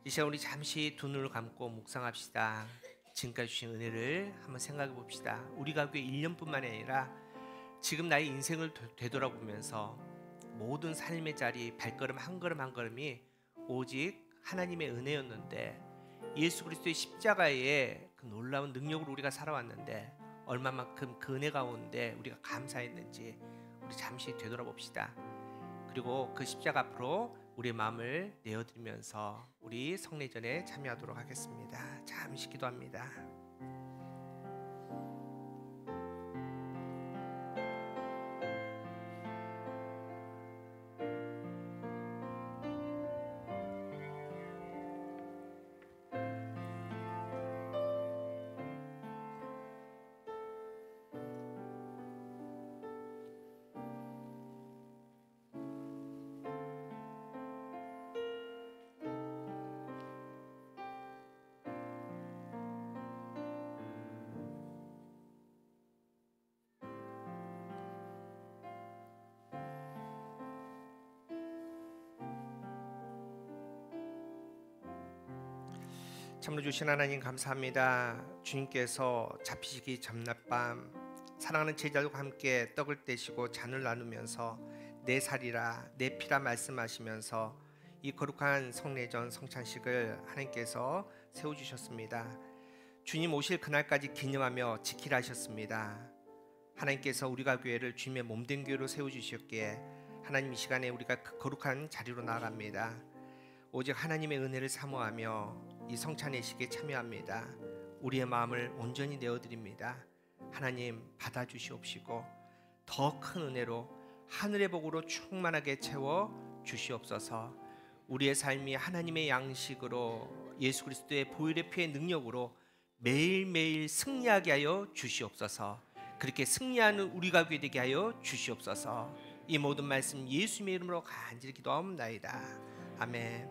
이 시간 우리 잠시 두 눈을 감고 묵상합시다. 지금까지 주신 은혜를 한번 생각해 봅시다. 우리가 교회 1년뿐만 아니라 지금 나의 인생을 되돌아보면서 모든 삶의 자리 발걸음 한 걸음 한 걸음이 오직 하나님의 은혜였는데 예수 그리스도의 십자가의 그 놀라운 능력으로 우리가 살아왔는데 얼마만큼 그 은혜 가운데 우리가 감사했는지 우리 잠시 되돌아봅시다. 그리고 그 십자가 앞으로 우리의 마음을 내어드리면서 우리 성례전에 참여하도록 하겠습니다. 잠시 기도합니다. 참으로 주신 하나님 감사합니다. 주님께서 잡히시기 전날밤 사랑하는 제자들과 함께 떡을 떼시고 잔을 나누면서 내 살이라 내 피라 말씀하시면서 이 거룩한 성례전 성찬식을 하나님께서 세워주셨습니다. 주님 오실 그날까지 기념하며 지키라 하셨습니다. 하나님께서 우리가 교회를 주님의 몸된 교회로 세워주셨기에 하나님 이 시간에 우리가 그 거룩한 자리로 나아갑니다. 오직 하나님의 은혜를 사모하며 이 성찬 예식에 참여합니다. 우리의 마음을 온전히 내어드립니다. 하나님 받아주시옵시고 더 큰 은혜로 하늘의 복으로 충만하게 채워 주시옵소서. 우리의 삶이 하나님의 양식으로 예수 그리스도의 보혈의 피의 능력으로 매일매일 승리하게 하여 주시옵소서. 그렇게 승리하는 우리가 되게 하여 주시옵소서. 이 모든 말씀 예수님의 이름으로 간절히 기도하옵나이다. 아멘.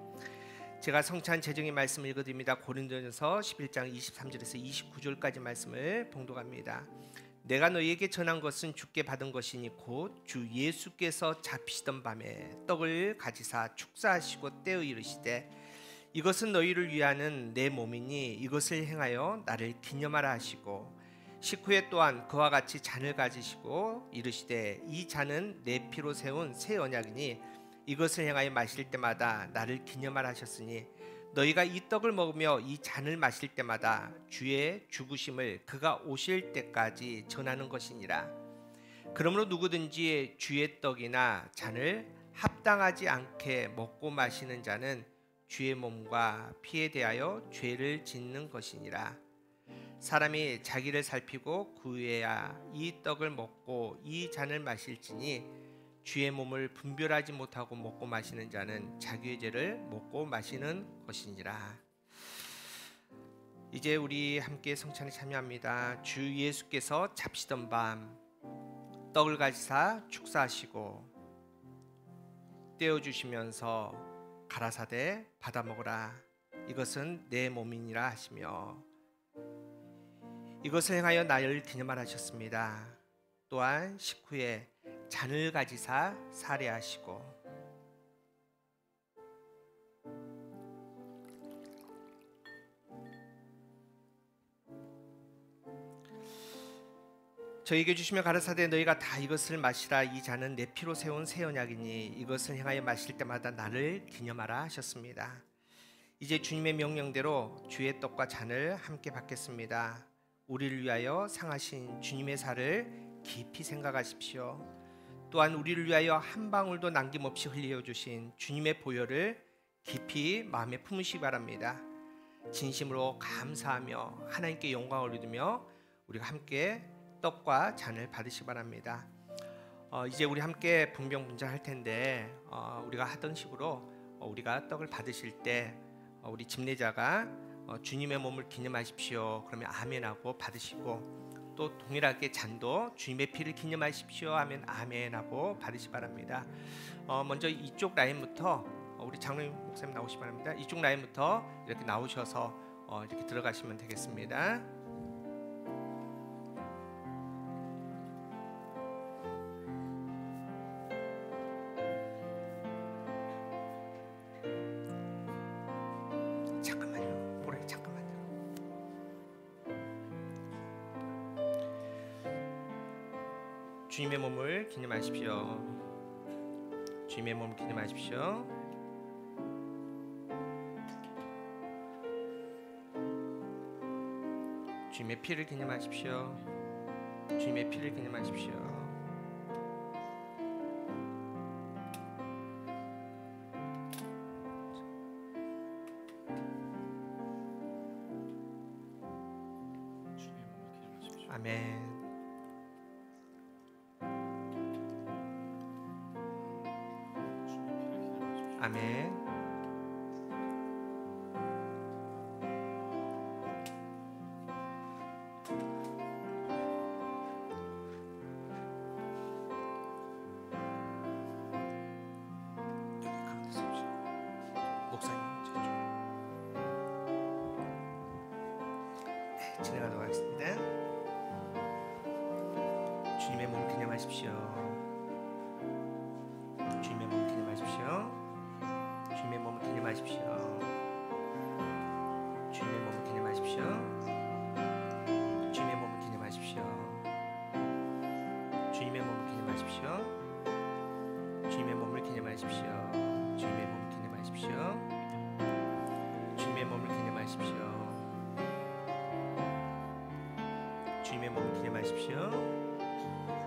제가 성찬 제정의 말씀을 읽어드립니다. 고린도전서 11장 23절에서 29절까지 말씀을 봉독합니다. 내가 너희에게 전한 것은 주께 받은 것이니 곧 주 예수께서 잡히시던 밤에 떡을 가지사 축사하시고 떼어 이르시되 이것은 너희를 위하는 내 몸이니 이것을 행하여 나를 기념하라 하시고 식후에 또한 그와 같이 잔을 가지시고 이르시되 이 잔은 내 피로 세운 새 언약이니 이것을 행하여 마실 때마다 나를 기념하라 하셨으니 너희가 이 떡을 먹으며 이 잔을 마실 때마다 주의 죽으심을 그가 오실 때까지 전하는 것이니라. 그러므로 누구든지 주의 떡이나 잔을 합당하지 않게 먹고 마시는 자는 주의 몸과 피에 대하여 죄를 짓는 것이니라. 사람이 자기를 살피고 구해야 이 떡을 먹고 이 잔을 마실지니 주의 몸을 분별하지 못하고 먹고 마시는 자는 자기의 죄를 먹고 마시는 것이니라. 이제 우리 함께 성찬에 참여합니다. 주 예수께서 잡시던 밤 떡을 가지사 축사하시고 떼어주시면서 가라사대 받아 먹으라. 이것은 내 몸이니라 하시며 이것을 행하여 나를 기념하라 하셨습니다. 또한 식후에 잔을 가지사 살해하시고 저에게 주시며 가라사대 너희가 다 이것을 마시라. 이 잔은 내 피로 세운 새 언약이니 이것을 행하여 마실 때마다 나를 기념하라 하셨습니다. 이제 주님의 명령대로 주의 떡과 잔을 함께 받겠습니다. 우리를 위하여 상하신 주님의 살을 깊이 생각하십시오. 또한 우리를 위하여 한 방울도 남김없이 흘려주신 주님의 보혈을 깊이 마음에 품으시기 바랍니다. 진심으로 감사하며 하나님께 영광을 올리며 우리가 함께 떡과 잔을 받으시기 바랍니다. 이제 우리 함께 분병분전할 텐데 우리가 하던 식으로 우리가 떡을 받으실 때 우리 집례자가 주님의 몸을 기념하십시오. 그러면 아멘하고 받으시고 또 동일하게 잔도 주님의 피를 기념하십시오 하면 아멘하고 받으시기 바랍니다. 먼저 이쪽 라인부터 우리 장로님 목사님 나오시기 바랍니다. 이쪽 라인부터 이렇게 나오셔서 이렇게 들어가시면 되겠습니다. 잠깐만요. 보라 잠깐만요. 주님의 몸을 기념하십시오. 주님의 몸을 기념하십시오. 주님의 피를 기념하십시오. 주님의 피를 기념하십시오. 아멘. 아멘. 목사님 저쪽. 네, 진행하도록 하겠습니다. 주님의 몸 기념하십시오. 주님의 몸 기념하십시오. 주님의 몸을 기념하십시오. 주님의 몸을 기념하십시오. 주님의 몸을 기념하십시오. 주님의 몸을 기념하십시오. 주님의 몸을 기념하십시오. 주님의 몸을 기념하십시오. 주님의 몸을 기념하십시오. 주님의 몸을 기념하십시오.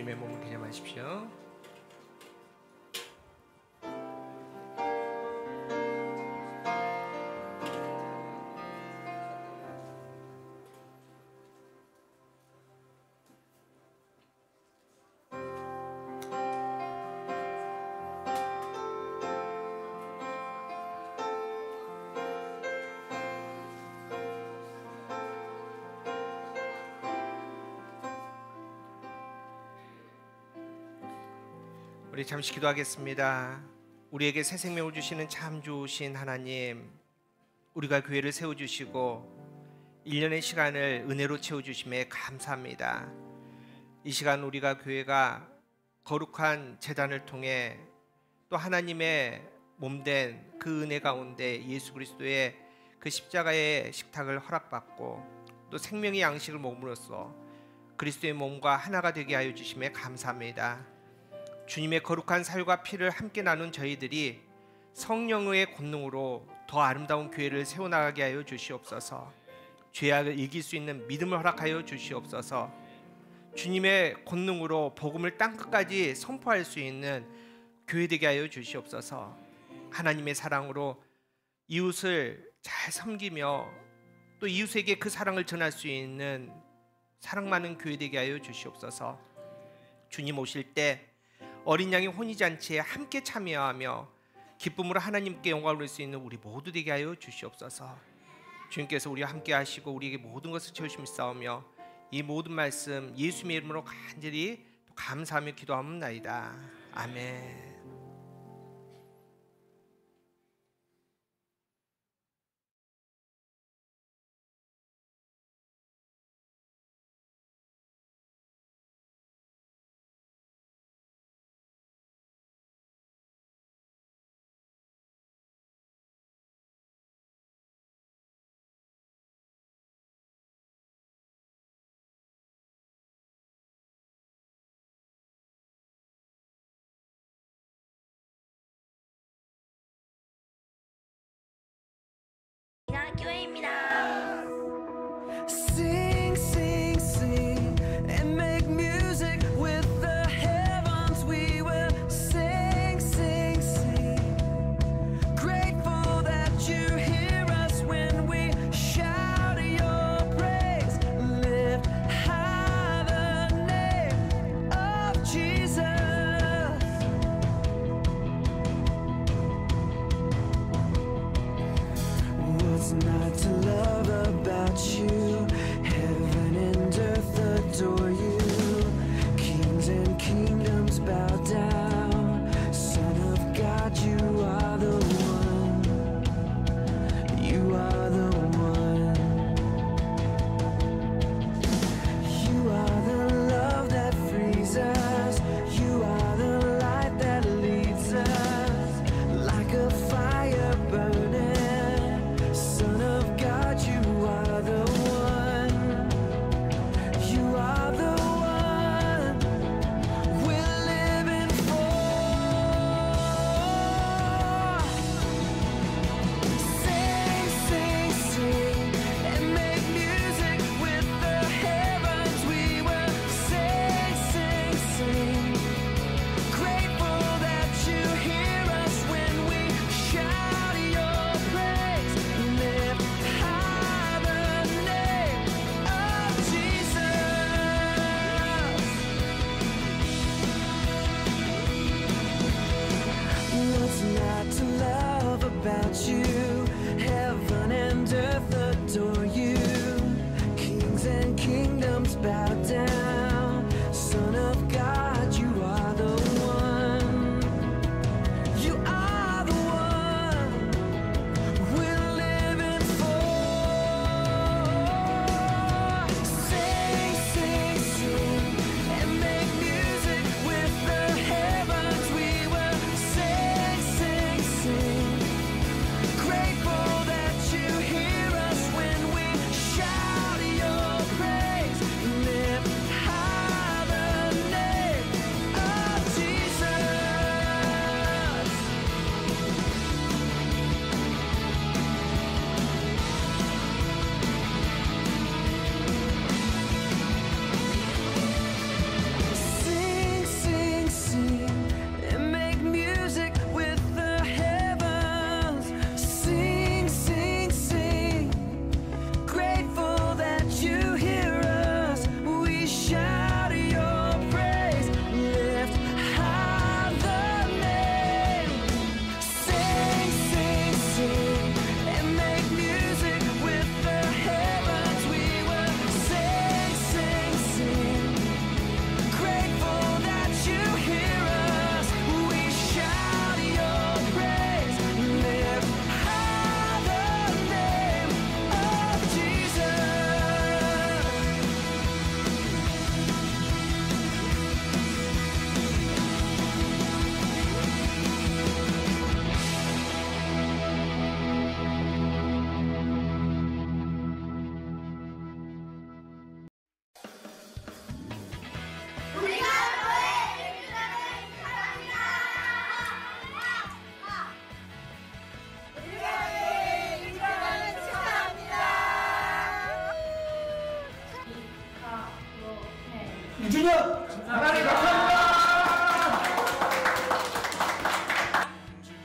주님의 몸을 개념하십시오. 우리 잠시 기도하겠습니다. 우리에게 새 생명을 주시는 참 좋으신 하나님, 우리가 교회를 세워주시고 1년의 시간을 은혜로 채워주심에 감사합니다. 이 시간 우리가 교회가 거룩한 제단을 통해 또 하나님의 몸된 그 은혜 가운데 예수 그리스도의 그 십자가의 식탁을 허락받고 또 생명의 양식을 먹음으로써 그리스도의 몸과 하나가 되게 하여 주심에 감사합니다. 주님의 거룩한 살과 피를 함께 나눈 저희들이 성령의 권능으로 더 아름다운 교회를 세워나가게 하여 주시옵소서. 죄악을 이길 수 있는 믿음을 허락하여 주시옵소서. 주님의 권능으로 복음을 땅끝까지 선포할 수 있는 교회 되게 하여 주시옵소서. 하나님의 사랑으로 이웃을 잘 섬기며 또 이웃에게 그 사랑을 전할 수 있는 사랑 많은 교회 되게 하여 주시옵소서. 주님 오실 때 어린 양의 혼인잔치에 함께 참여하며 기쁨으로 하나님께 영광을 올릴 수 있는 우리 모두 되게 하여 주시옵소서. 주님께서 우리와 함께 하시고 우리에게 모든 것을 채우심을 싸우며 이 모든 말씀 예수님의 이름으로 간절히 감사하며 기도하옵나이다. 아멘. 교회입니다. Sing, sing, sing, and make music with the heavens. We will sing, sing, sing. Grateful that you hear us when we shout your praise. Lift high the name of Jesus. What's not to love about you? Heaven and earth adore you. Kings and kingdoms bow down. Son of God, you are the one. You are the one. You are the love that frees us. You are the light that leads us. Like a fire burning. Son of God, you are the one. You are the one we're living for. Sing, sing, sing, and make music with the heavens. We will sing, sing, sing. Grateful that you hear us when we shout your praise. Lift high the name of Jesus. What's not to love about you? Heaven and earth adore you. Kings and kingdoms bow down. Son of God, you are the one. You are the one we're living for. Sing, sing, sing, and make music with the heavens. We will sing, sing, sing. Great 1주년 하나님 감사합니다.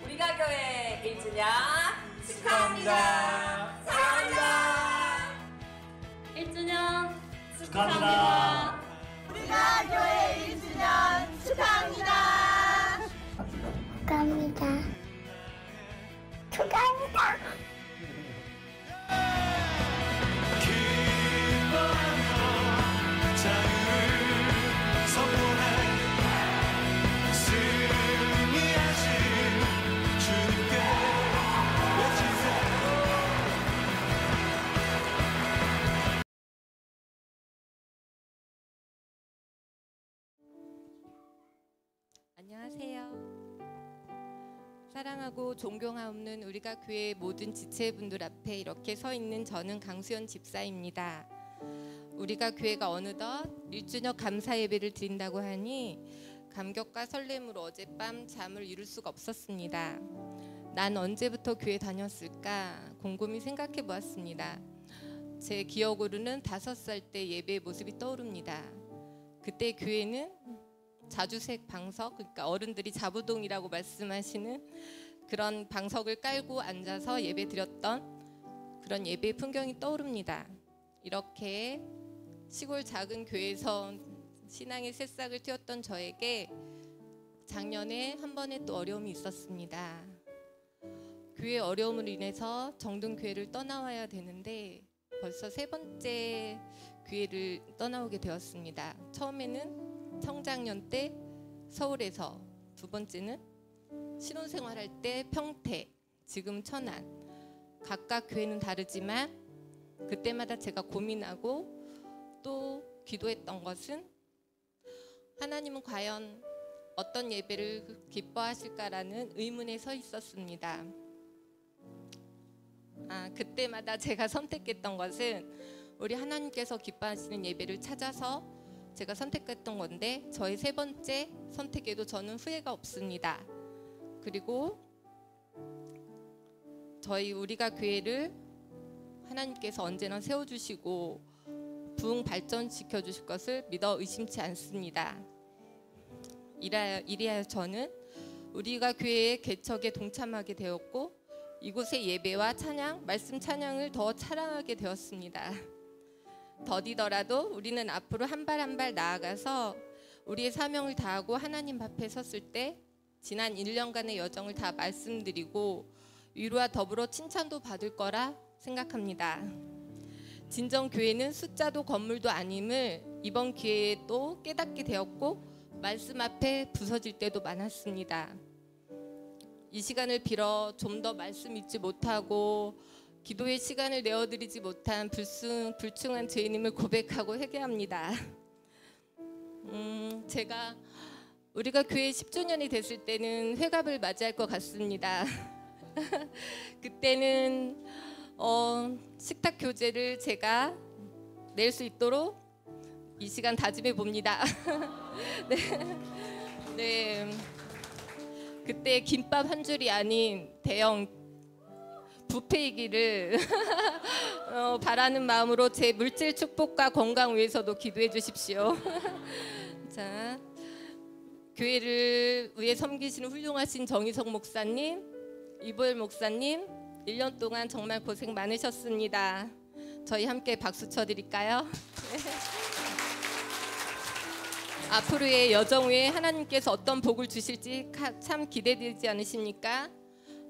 우리가 교회 1주년 축하합니다. 사랑합니다. 1주년 축하합니다. 우리가 교회 1주년 축하합니다. 축하합니다. 축하합니다. 안녕하세요. 사랑하고 존경하옵는 우리가 교회 모든 지체분들 앞에 이렇게 서 있는 저는 강수연 집사입니다. 우리가 교회가 어느덧 1주년 감사 예배를 드린다고 하니 감격과 설렘으로 어젯밤 잠을 이룰 수가 없었습니다. 난 언제부터 교회 다녔을까 곰곰이 생각해 보았습니다. 제 기억으로는 5살 때 예배의 모습이 떠오릅니다. 그때 교회는 자주색 방석, 그러니까 어른들이 자부동이라고 말씀하시는 그런 방석을 깔고 앉아서 예배 드렸던 그런 예배의 풍경이 떠오릅니다. 이렇게 시골 작은 교회에서 신앙의 새싹을 틔웠던 저에게 작년에 한 번의 또 어려움이 있었습니다. 교회 어려움으로 인해서 정든 교회를 떠나와야 되는데 벌써 3번째 교회를 떠나오게 되었습니다. 처음에는 청장년 때 서울에서, 2번째는 신혼생활할 때 평택, 지금 천안. 각각 교회는 다르지만 그때마다 제가 고민하고 또 기도했던 것은 하나님은 과연 어떤 예배를 기뻐하실까라는 의문에 서 있었습니다. 그때마다 제가 선택했던 것은 우리 하나님께서 기뻐하시는 예배를 찾아서 제가 선택했던 건데 저의 3번째 선택에도 저는 후회가 없습니다. 그리고 우리가 교회를 하나님께서 언제나 세워주시고 부흥 발전시켜 주실 것을 믿어 의심치 않습니다. 이리하여 저는 우리가 교회의 개척에 동참하게 되었고 이곳의 예배와 찬양, 말씀 찬양을 더 사랑하게 되었습니다. 더디더라도 우리는 앞으로 한 발 한 발 나아가서 우리의 사명을 다하고 하나님 앞에 섰을 때 지난 1년간의 여정을 다 말씀드리고 위로와 더불어 칭찬도 받을 거라 생각합니다. 진정 교회는 숫자도 건물도 아님을 이번 기회에 또 깨닫게 되었고 말씀 앞에 부서질 때도 많았습니다. 이 시간을 빌어 좀 더 말씀 읽지 못하고 기도의 시간을 내어드리지 못한 불충한 죄인임을 고백하고 회개합니다. 제가 우리가 교회 10주년이 됐을 때는 회갑을 맞이할 것 같습니다. 그때는 식탁 교재를 제가 낼 수 있도록 이 시간 다짐해 봅니다. 네. 그때 김밥 한 줄이 아닌 대형 뷔페이기를 바라는 마음으로 제 물질 축복과 건강 위해서도 기도해 주십시오. 자, 교회를 위해 섬기시는 훌륭하신 정희석 목사님, 이보열 목사님 1년 동안 정말 고생 많으셨습니다. 저희 함께 박수 쳐드릴까요? 앞으로의 여정 위에 하나님께서 어떤 복을 주실지 참 기대되지 않으십니까?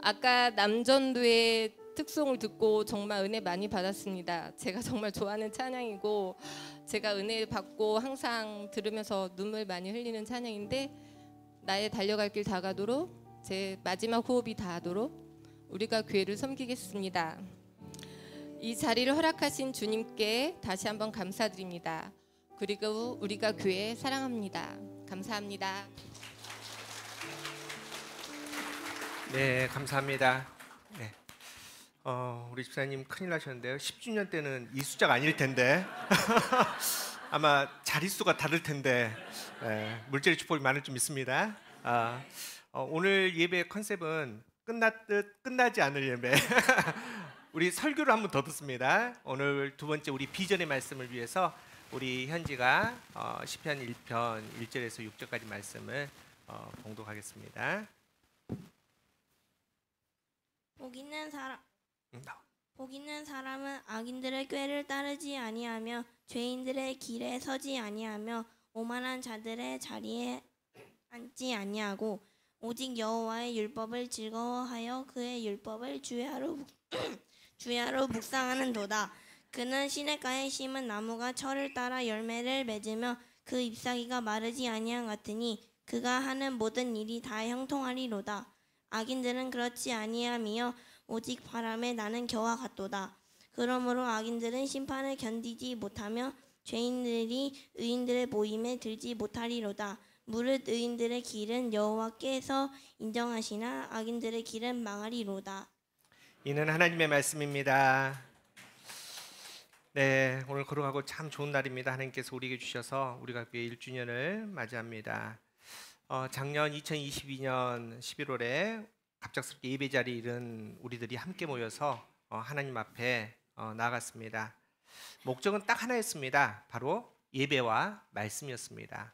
아까 남전도의 특송을 듣고 정말 은혜 많이 받았습니다. 제가 정말 좋아하는 찬양이고 제가 은혜 받고 항상 들으면서 눈물 많이 흘리는 찬양인데 나의 달려갈 길 다가도록 제 마지막 호흡이 다하도록 우리가 교회를 섬기겠습니다. 이 자리를 허락하신 주님께 다시 한번 감사드립니다. 그리고 우리가 교회 사랑합니다. 감사합니다. 네, 감사합니다. 네. 우리 집사님 큰일 나셨는데요. 10주년 때는 이 숫자가 아닐 텐데 아마 자릿수가 다를 텐데 물질의 축복이 많을 줄 믿습니다. 오늘 예배 컨셉은 끝났듯 끝나지 않을 예배. 우리 설교를 한번 더 듣습니다. 오늘 두 번째 우리 비전의 말씀을 위해서 우리 현지가 시편 1편 1절에서 6절까지 말씀을 봉독하겠습니다. 복 있는 사람은 악인들의 꾀를 따르지 아니하며 죄인들의 길에 서지 아니하며 오만한 자들의 자리에 앉지 아니하고 오직 여호와의 율법을 즐거워하여 그의 율법을 주야로 묵상하는도다. 그는 시냇가에 심은 나무가 철을 따라 열매를 맺으며 그 잎사귀가 마르지 아니한 같으니 그가 하는 모든 일이 다 형통하리로다. 악인들은 그렇지 아니하며 오직 바람에 나는 겨와 같도다. 그러므로 악인들은 심판을 견디지 못하며 죄인들이 의인들의 모임에 들지 못하리로다. 무릇 의인들의 길은 여호와께서 인정하시나 악인들의 길은 망하리로다. 이는 하나님의 말씀입니다. 네, 오늘 걸어가고 참 좋은 날입니다. 하나님께서 우리에게 주셔서 우리가 교회 1주년을 맞이합니다. 작년 2022년 11월에 갑작스럽게 예배 자리에 이른 우리들이 함께 모여서 하나님 앞에 나아갔습니다. 목적은 딱 하나였습니다. 바로 예배와 말씀이었습니다.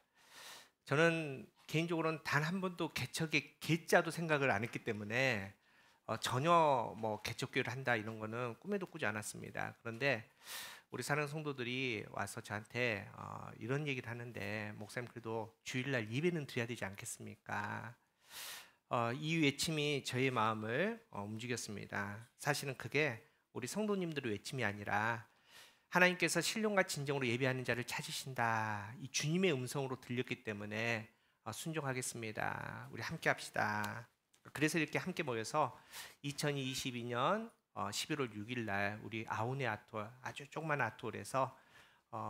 저는 개인적으로는 단 한 번도 개척의 개자도 생각을 안 했기 때문에 전혀 뭐 개척교회를 한다 이런 거는 꿈에도 꾸지 않았습니다. 그런데 우리 사랑하는 성도들이 와서 저한테 이런 얘기를 하는데, 목사님 그래도 주일날 예배는 드려야 되지 않겠습니까? 이 외침이 저의 마음을 움직였습니다. 사실은 그게 우리 성도님들의 외침이 아니라 하나님께서 신령과 진정으로 예배하는 자를 찾으신다, 이 주님의 음성으로 들렸기 때문에 순종하겠습니다. 우리 함께 합시다. 그래서 이렇게 함께 모여서 2022년 11월 6일 날 우리 아우네 아톨, 아주 조그만 아톨에서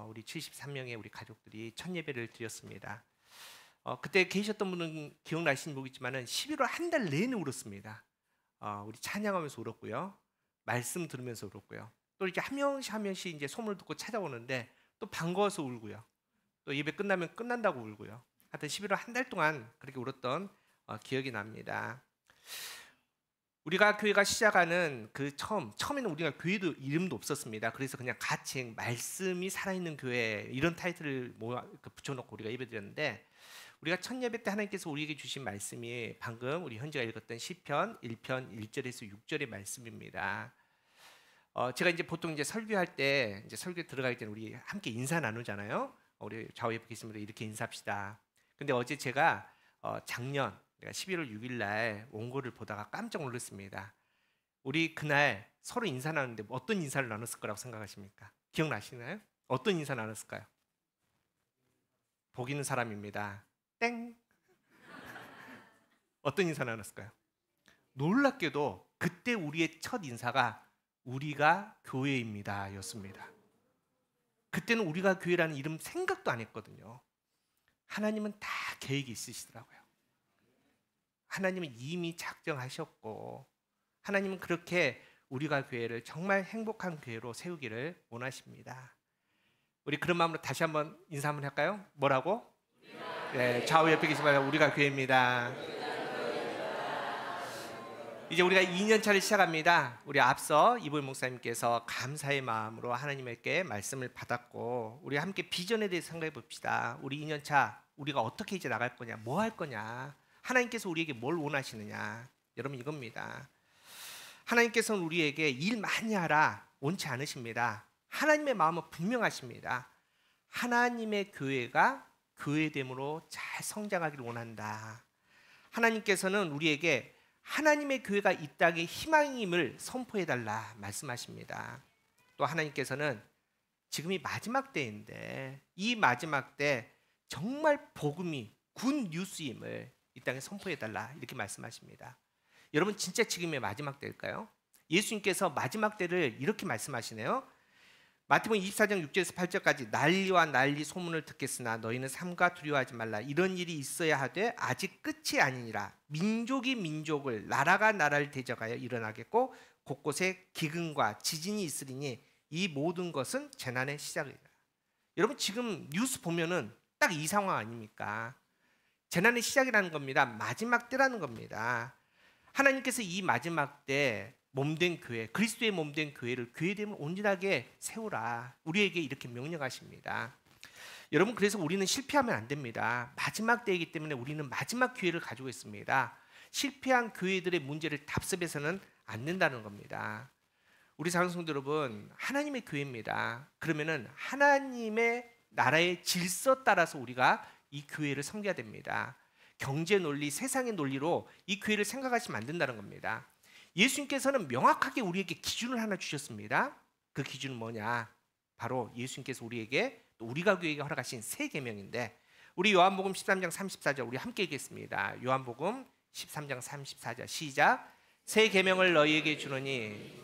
우리 73명의 우리 가족들이 첫 예배를 드렸습니다. 그때 계셨던 분은 기억나시는지 모르겠지만은 11월 한 달 내내 울었습니다. 우리 찬양하면서 울었고요, 말씀 들으면서 울었고요, 또 이렇게 한 명씩 이제 소문을 듣고 찾아오는데 또 반가워서 울고요, 또 예배 끝나면 끝난다고 울고요. 하여튼 11월 한 달 동안 그렇게 울었던 기억이 납니다. 우리가 교회가 시작하는 그 처음에는 우리가 교회도 이름도 없었습니다. 그래서 그냥 가칭 말씀이 살아있는 교회 이런 타이틀을 붙여놓고 우리가 예배드렸는데, 우리가 첫 예배 때 하나님께서 우리에게 주신 말씀이 방금 우리 현지가 읽었던 시편 1편 1절에서 6절의 말씀입니다. 제가 이제 보통 이제 설교할 때, 이제 설교 들어갈 때는 우리 함께 인사 나누잖아요. 우리 좌우에 계신 분들 이렇게 인사합시다. 근데 어제 제가 작년 11월 6일 날 원고를 보다가 깜짝 놀랐습니다. 우리 그날 서로 인사 나누는데 어떤 인사를 나눴을 거라고 생각하십니까? 기억나시나요? 어떤 인사 나눴을까요? 복 있는 사람입니다. 땡. 어떤 인사 나눴을까요? 놀랍게도 그때 우리의 첫 인사가 우리가 교회입니다 였습니다. 그때는 우리가 교회라는 이름 생각도 안 했거든요. 하나님은 다 계획이 있으시더라고요. 하나님은 이미 작정하셨고, 하나님은 그렇게 우리가 교회를 정말 행복한 교회로 세우기를 원하십니다. 우리 그런 마음으로 다시 한번 인사 한번 할까요? 뭐라고? 네, 좌우 옆에 계시면 우리가 교회입니다. 이제 우리가 2년 차를 시작합니다. 우리 앞서 이보일 목사님께서 감사의 마음으로 하나님께 말씀을 받았고, 우리 함께 비전에 대해서 생각해 봅시다. 우리 2년 차 우리가 어떻게 이제 나갈 거냐, 뭐 할 거냐, 하나님께서 우리에게 뭘 원하시느냐. 여러분 이겁니다. 하나님께서는 우리에게 일 많이 하라 원치 않으십니다. 하나님의 마음은 분명하십니다. 하나님의 교회가 교회됨으로 잘 성장하기를 원한다. 하나님께서는 우리에게 하나님의 교회가 이 땅에 희망임을 선포해달라 말씀하십니다. 또 하나님께서는 지금이 마지막 때인데 이 마지막 때 정말 복음이 굿 뉴스임을 이 땅에 선포해달라 이렇게 말씀하십니다. 여러분 진짜 지금의 마지막 때일까요? 예수님께서 마지막 때를 이렇게 말씀하시네요. 마태복음 24장 6절에서 8절까지 난리와 난리 소문을 듣겠으나 너희는 삼가 두려워하지 말라. 이런 일이 있어야 하되 아직 끝이 아니니라. 민족이 민족을, 나라가 나라를 대적하여 일어나겠고 곳곳에 기근과 지진이 있으리니 이 모든 것은 재난의 시작이다. 여러분 지금 뉴스 보면은 딱 이 상황 아닙니까? 재난의 시작이라는 겁니다. 마지막 때라는 겁니다. 하나님께서 이 마지막 때 몸된 교회, 그리스도의 몸된 교회를 교회됨을 온전하게 세우라. 우리에게 이렇게 명령하십니다. 여러분, 그래서 우리는 실패하면 안 됩니다. 마지막 때이기 때문에 우리는 마지막 기회를 가지고 있습니다. 실패한 교회들의 문제를 답습해서는 안 된다는 겁니다. 우리 사랑하는 성도 여러분, 하나님의 교회입니다. 그러면은 하나님의 나라의 질서 따라서 우리가 이 교회를 섬겨야 됩니다. 경제 논리, 세상의 논리로 이 교회를 생각하시면 안 된다는 겁니다. 예수님께서는 명확하게 우리에게 기준을 하나 주셨습니다. 그 기준은 뭐냐? 바로 예수님께서 우리에게, 또 우리가 교회에게 허락하신 새 계명인데, 우리 요한복음 13장 34절 우리 함께 읽겠습니다. 요한복음 13장 34절 시작. 새 계명을 너희에게 주노니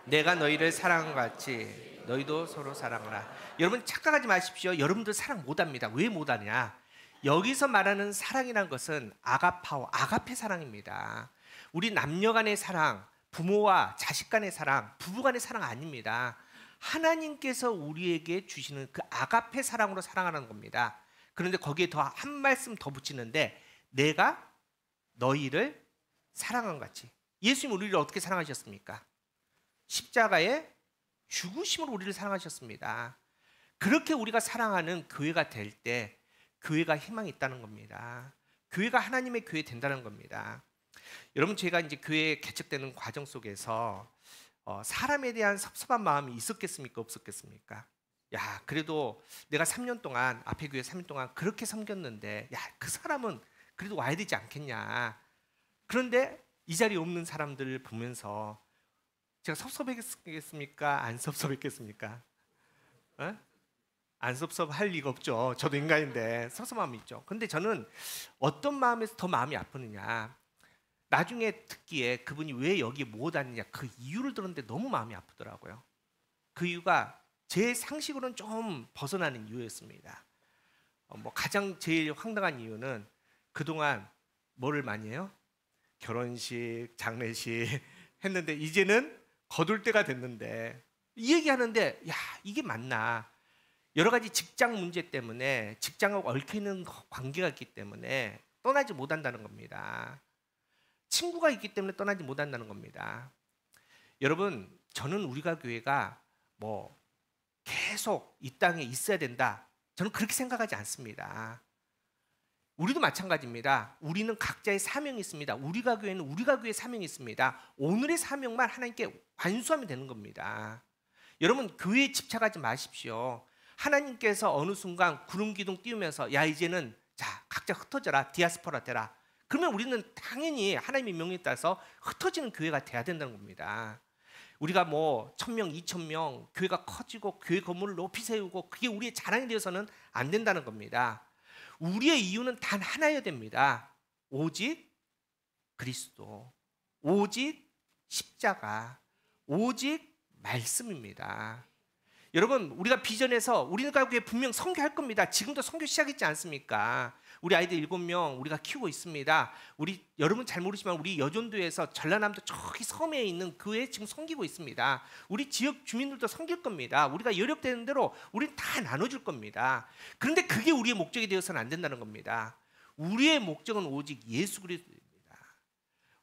내가 너희를 사랑한 것 같이 너희도 서로 사랑하라. 여러분, 착각하지 마십시오. 여러분들 사랑 못합니다. 왜 못하냐? 여기서 말하는 사랑이란 것은 아가파오, 아가페 사랑입니다. 우리 남녀 간의 사랑, 부모와 자식 간의 사랑, 부부 간의 사랑 아닙니다. 하나님께서 우리에게 주시는 그 아가페 사랑으로 사랑하는 겁니다. 그런데 거기에 더 한 말씀 더 붙이는데, 내가 너희를 사랑한 같이. 예수님 우리를 어떻게 사랑하셨습니까? 십자가에 죽으심으로 우리를 사랑하셨습니다. 그렇게 우리가 사랑하는 교회가 될 때 교회가 희망이 있다는 겁니다. 교회가 하나님의 교회 된다는 겁니다. 여러분, 제가 이제 교회 개척되는 과정 속에서 사람에 대한 섭섭한 마음이 있었겠습니까? 없었겠습니까? 야, 그래도 내가 3년 동안, 앞에 교회 3년 동안 그렇게 섬겼는데, 야, 그 사람은 그래도 와야 되지 않겠냐. 그런데 이 자리에 없는 사람들을 보면서 제가 섭섭했겠습니까? 안 섭섭했겠습니까? 안 섭섭할 리가 없죠. 저도 인간인데 섭섭함이 있죠. 근데 저는 어떤 마음에서 더 마음이 아프느냐, 나중에 듣기에 그분이 왜 여기에 못 왔느냐, 그 이유를 들었는데 너무 마음이 아프더라고요. 그 이유가 제 상식으로는 좀 벗어나는 이유였습니다. 가장 제일 황당한 이유는 그동안 뭐를 많이 해요? 결혼식, 장례식 했는데 이제는 거둘 때가 됐는데 이 얘기하는데, 야, 이게 맞나? 여러 가지 직장 문제 때문에, 직장하고 얽혀있는 관계가 있기 때문에 떠나지 못한다는 겁니다. 친구가 있기 때문에 떠나지 못한다는 겁니다. 여러분, 저는 우리가 교회가 뭐 계속 이 땅에 있어야 된다, 저는 그렇게 생각하지 않습니다. 우리도 마찬가지입니다. 우리는 각자의 사명이 있습니다. 우리가 교회는 우리가 교회의 사명이 있습니다. 오늘의 사명만 하나님께 완수하면 되는 겁니다. 여러분, 교회에 집착하지 마십시오. 하나님께서 어느 순간 구름 기둥 띄우면서, 야, 이제는 자, 각자 흩어져라, 디아스포라 되라. 그러면 우리는 당연히 하나님의 명령에 따라서 흩어지는 교회가 돼야 된다는 겁니다. 우리가 뭐 1000명, 2000명 교회가 커지고 교회 건물을 높이 세우고 그게 우리의 자랑이 되어서는 안 된다는 겁니다. 우리의 이유는 단 하나여야 됩니다. 오직 그리스도, 오직 십자가, 오직 말씀입니다. 여러분, 우리가 비전에서 우리가 교회 분명 선교할 겁니다. 지금도 선교 시작했지 않습니까? 우리 아이들 7명 우리가 키우고 있습니다. 우리 여러분 잘 모르지만 우리 여전도에서 전라남도 저기 섬에 있는 교회 지금 섬기고 있습니다. 우리 지역 주민들도 섬길 겁니다. 우리가 여력되는 대로 우리는 다 나눠줄 겁니다. 그런데 그게 우리의 목적이 되어서는 안 된다는 겁니다. 우리의 목적은 오직 예수 그리스도입니다.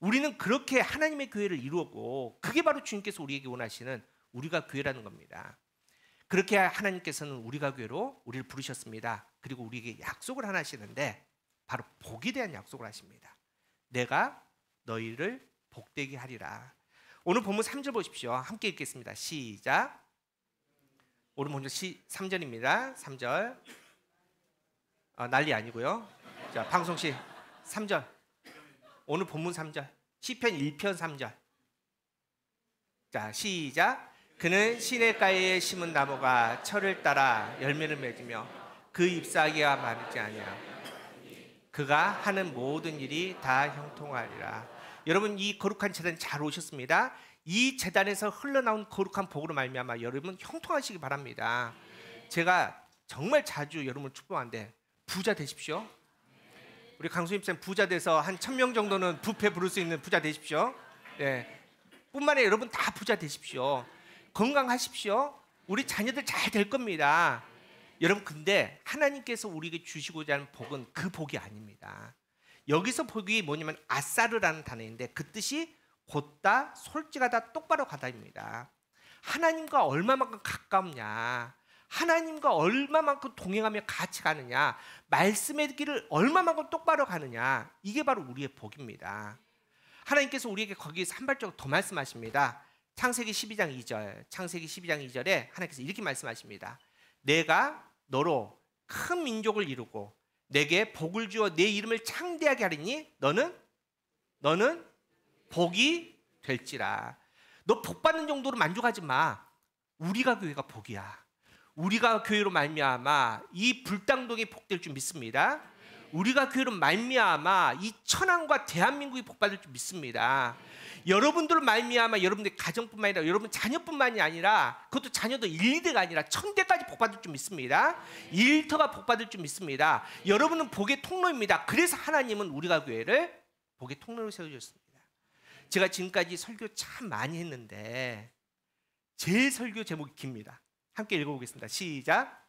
우리는 그렇게 하나님의 교회를 이루었고, 그게 바로 주님께서 우리에게 원하시는 우리가 교회라는 겁니다. 그렇게 하나님께서는 우리가 교회로 우리를 부르셨습니다. 그리고 우리에게 약속을 하나 하시는데, 바로 복에 대한 약속을 하십니다. 내가 너희를 복되게 하리라. 오늘 본문 3절 보십시오. 함께 읽겠습니다. 시작. 오늘 먼저 3절입니다. 3절. 난리 아니고요. 자, 방송씨 3절. 오늘 본문 3절. 시편 1편 3절. 자, 시작. 그는 시냇가에 심은 나무가 철을 따라 열매를 맺으며 그 잎사귀가 마르지 아니하며 그가 하는 모든 일이 다 형통하리라. 여러분, 이 거룩한 재단 잘 오셨습니다. 이 재단에서 흘러나온 거룩한 복으로 말미암아 여러분 형통하시기 바랍니다. 제가 정말 자주 여러분을 축복하는데 부자 되십시오. 우리 강수님 쌤 부자 돼서 한 1000명 정도는 뷔페 부를 수 있는 부자 되십시오. 네. 뿐만 아니라 여러분 다 부자 되십시오. 건강하십시오. 우리 자녀들 잘 될 겁니다. 여러분, 근데 하나님께서 우리에게 주시고자 하는 복은 그 복이 아닙니다. 여기서 복이 뭐냐면 아사르라는 단어인데 그 뜻이 곧다, 솔직하다, 똑바로 가다입니다. 하나님과 얼마만큼 가깝냐, 하나님과 얼마만큼 동행하며 같이 가느냐, 말씀의 길을 얼마만큼 똑바로 가느냐, 이게 바로 우리의 복입니다. 하나님께서 우리에게 거기에서 한 발짝 더 말씀하십니다. 창세기 12장 2절, 창세기 12장 2절에 하나님께서 이렇게 말씀하십니다. 내가 너로 큰 민족을 이루고 내게 복을 주어 내 이름을 창대하게 하리니 너는 복이 될지라. 너 복 받는 정도로 만족하지 마. 우리가 교회가 복이야. 우리가 교회로 말미암아 이 불당동이 복될 줄 믿습니다. 우리가 교회로 말미암아 이 천안과 대한민국이 복받을 줄 믿습니다. 여러분들 말미암아 여러분들 가정뿐만 아니라 여러분 자녀뿐만이 아니라, 그것도 자녀도 1대가 아니라 1000대까지 복받을 줄 믿습니다. 1터가 복받을 줄 믿습니다. 여러분은 복의 통로입니다. 그래서 하나님은 우리가 교회를 복의 통로로 세워주셨습니다. 제가 지금까지 설교 참 많이 했는데 제 설교 제목이 깁니다. 함께 읽어보겠습니다. 시작.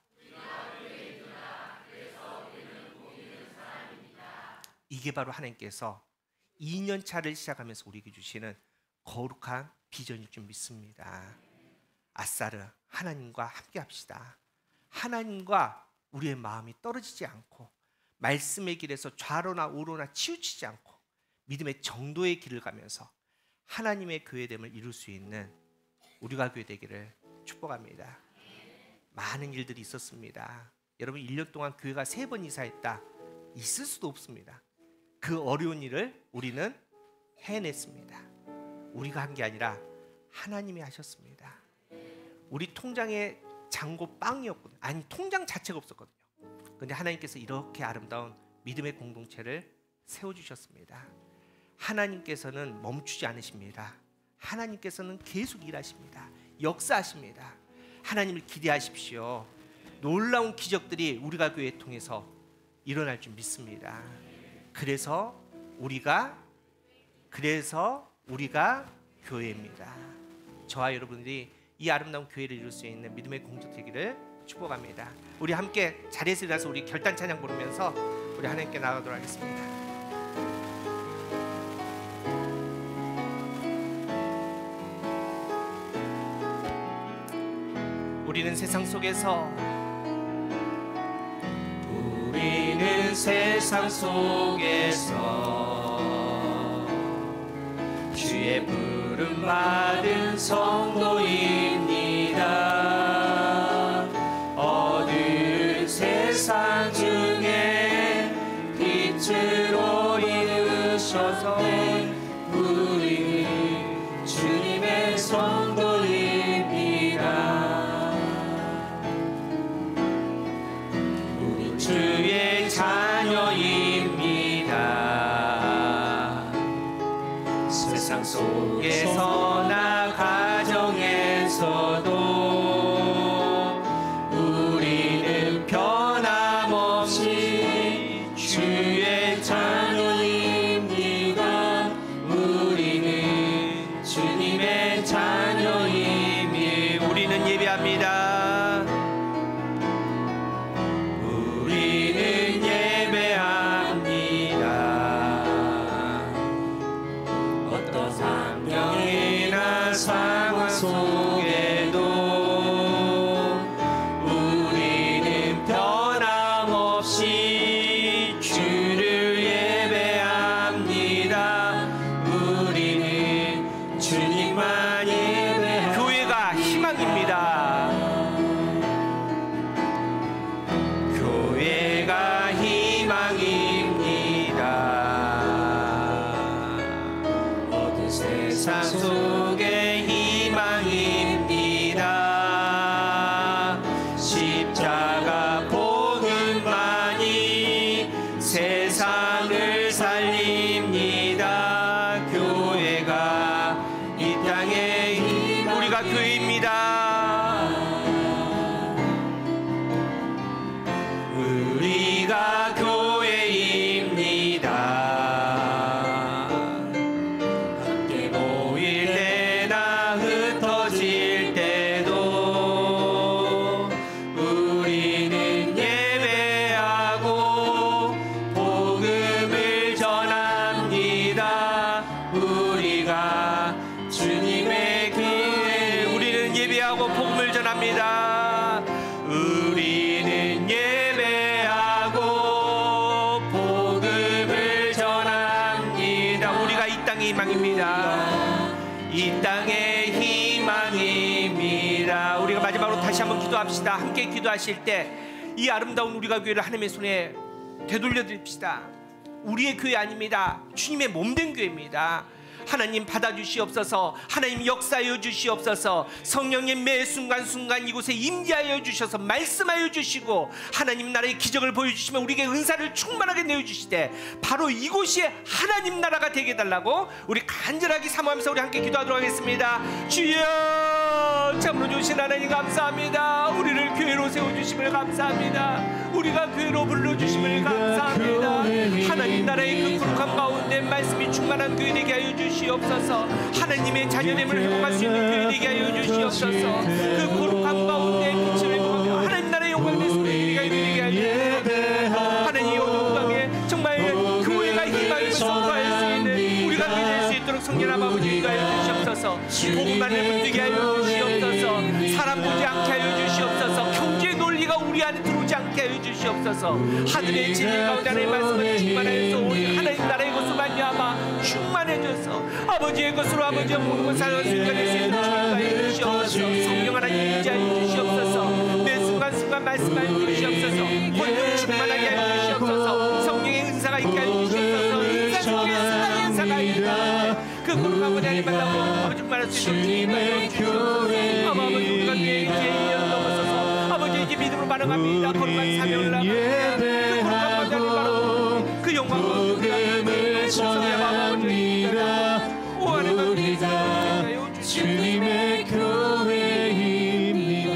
이게 바로 하나님께서 2년차를 시작하면서 우리에게 주시는 거룩한 비전일 줄 믿습니다. 아싸르, 하나님과 함께 합시다. 하나님과 우리의 마음이 떨어지지 않고 말씀의 길에서 좌로나 우로나 치우치지 않고 믿음의 정도의 길을 가면서 하나님의 교회됨을 이룰 수 있는 우리가 교회 되기를 축복합니다. 많은 일들이 있었습니다. 여러분 1년 동안 교회가 3번 이사했다. 있을 수도 없습니다. 그 어려운 일을 우리는 해냈습니다. 우리가 한 게 아니라 하나님이 하셨습니다. 우리 통장에 잔고 빵이었거든요. 아니 통장 자체가 없었거든요. 그런데 하나님께서 이렇게 아름다운 믿음의 공동체를 세워주셨습니다. 하나님께서는 멈추지 않으십니다. 하나님께서는 계속 일하십니다. 역사하십니다. 하나님을 기대하십시오. 놀라운 기적들이 우리가 교회 통해서 일어날 줄 믿습니다. 그래서 우리가 교회입니다. 저와 여러분들이 이 아름다운 교회를 이룰 수 있는 믿음의 공동 되기를 축복합니다. 우리 함께 자리에서 일어나서 우리 결단 찬양 부르면서 우리 하나님께 나가도록 하겠습니다. 우리는 세상 속에서 주의 부름 받은 성도입니다. 어두운 세상 중에 빛으로 이으셔서 우리는 주님의 성도입니다. 우리 주의 자녀입니다. 세상 속에서나 가정에서도 우리는 변함없이 주의 자녀입니다. 우리는 주님의 자녀이니 우리는 예배합니다. 우리는 예배합니다. 어떤 환경이나 상황 속에도 우리는 변함없이 주를 예배합니다. 우리는 주님만 예배합니다. 교회가 희망입니다. 교회가 희망입니다. 어두운 세상 속에 희망입니다. 십자가 복음만이 세상을 살립니다. 교회가 이 땅의 희망, 우리가 교회입니다. 우리가 교회입니다. 함께 모일 때나 흩어질 때도 우리는 예배하고 복음을 전합니다. 우리가 주님의 교회, 우리는 예배하고 복음을 전합니다. 우리는 예배하고 복음을 전합니다. 우리가 이 땅의 희망입니다. 이 땅의 희망입니다. 우리가 마지막으로 다시 한번 기도합시다. 함께 기도하실 때 이 아름다운 우리가 교회를 하나님의 손에 되돌려 드립시다. 우리의 교회 아닙니다. 주님의 몸된 교회입니다. 하나님 받아주시옵소서. 하나님 역사하여 주시옵소서. 성령님 매 순간순간 이곳에 임재하여 주셔서 말씀하여 주시고 하나님 나라의 기적을 보여주시면 우리에게 은사를 충만하게 내어주시되 바로 이곳이 하나님 나라가 되게 해달라고 우리 간절하게 사모하면서 우리 함께 기도하도록 하겠습니다. 주여 참으로 주신 하나님 감사합니다. 우리를 교회로 세워주심을 감사합니다. 우리가 교회로 불러주심을 감사합니다. 하나님 나라의 그 거룩한 가운데 말씀이 충만한 교회 되게 하여 주시옵소서. 하나님의 자녀됨을 회복할 수 있는 교회 되게 하여 주시옵소서. 그 거룩한 가운데 빛을 회복하며 하나님 나라의 영광 되시는 교회가 되게 하여 주시옵소서. 하나님 어두운 땅에 정말 교회가 희망임을 선포할 수 있는 우리가 교회 될 수 있도록 성령 아버지 기도하여 주시옵소서. 복음만을 붙들게 하여 주시옵소서. 사람 보지 않게 하여 주시옵소서. 경제의 논리가 우리 안에 들어오지 않게 하여 주시옵소서. 하늘의 진리 가운데 하나님의 말씀을 충만하여서 우리 하나님 나라의 것으로 말미암아 충만해져서 아버지의 것으로 아버지의 모든 것을 살아갈 수 있게 될 수 있도록 축복하여 주시옵소서. 성령 하나님 임재하여 주시옵소서. 매 순간순간 말씀하여 주시옵소서. 권능 충만하게 하여 주시옵소서. 성령의 은사가 있게 하여 주시옵소서. 은사 속에 사랑의 은사가 있다. 그 거룩한 하나님 만나고 아버지 말할 수 있도록 주님의 교회 아버지 우리가 교회의 기회를 넘어서서 아버지 이제 믿음으로 반응합니다. 거룩한 사명을 나갑니다. 그 거룩한 하나님 바라보고 그 영광과 복음을 전합니다. 우리가 주님의 교회입니다.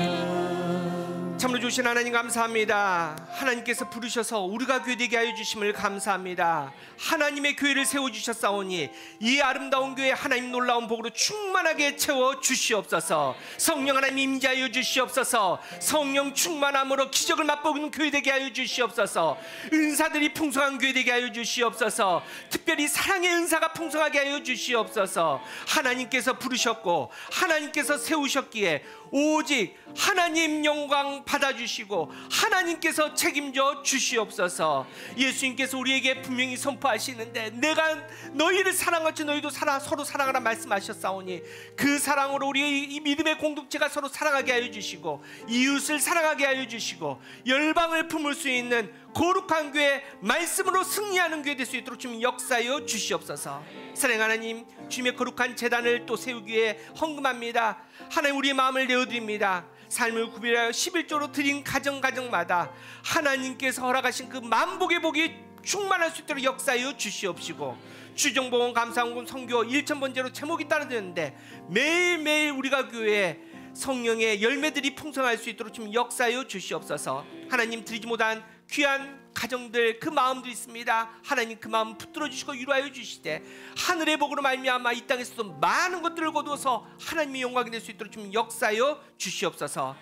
참으로 주신 하나님 감사합니다. 하나님께서 부르셔서 우리가 교회 되게 하여 주심을 감사합니다. 하나님의 교회를 세워주셨사오니 이 아름다운 교회 하나님 놀라운 복으로 충만하게 채워 주시옵소서. 성령 하나님 임재하여 주시옵소서. 성령 충만함으로 기적을 맛보는 교회 되게 하여 주시옵소서. 은사들이 풍성한 교회 되게 하여 주시옵소서. 특별히 사랑의 은사가 풍성하게 하여 주시옵소서. 하나님께서 부르셨고 하나님께서 세우셨기에 오직 하나님 영광 받아주시고 하나님께서 책임져 주시옵소서. 예수님께서 우리에게 분명히 선포하시는데 내가 너희를 사랑하지 너희도 서로 사랑하라 말씀하셨사오니 그 사랑으로 우리의 이 믿음의 공동체가 서로 사랑하게 하여 주시고 이웃을 사랑하게 하여 주시고 열방을 품을 수 있는 거룩한 교회 말씀으로 승리하는 교회 될 수 있도록 주님 역사하여 주시옵소서. 사랑하는 하나님 주님의 거룩한 제단을 또 세우기 위해 헌금합니다. 하나님 우리의 마음을 내어드립니다. 삶을 구별하여 11조로 드린 가정마다 하나님께서 허락하신 그 만복의 복이 충만할 수 있도록 역사하여 주시옵시고 주정보험 감사헌금 선교 1,000번째로 제목이 따라드렸는데 매일매일 우리가 교회에 성령의 열매들이 풍성할 수 있도록 좀 역사하여 주시옵소서. 하나님 드리지 못한 귀한 가정들 그 마음도 있습니다. 하나님 그 마음 붙들어 주시고 위로하여 주시되 하늘의 복으로 말미암아 이 땅에서도 많은 것들을 거두어서 하나님의 영광이 될 수 있도록 좀 역사하여 주시옵소서.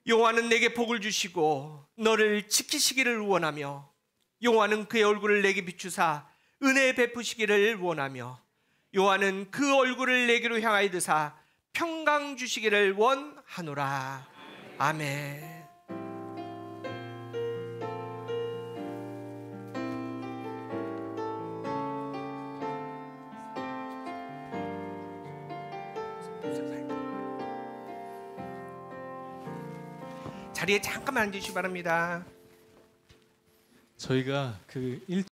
여호와는 내게 복을 주시고 너를 지키시기를 원하며 여호와는 그의 얼굴을 내게 비추사 은혜 베푸시기를 원하며 여호와는 그 얼굴을 내게로 향하여 드사 평강 주시기를 원하노라. 아멘. 자리에 잠깐만 앉으시기 바랍니다. 저희가 그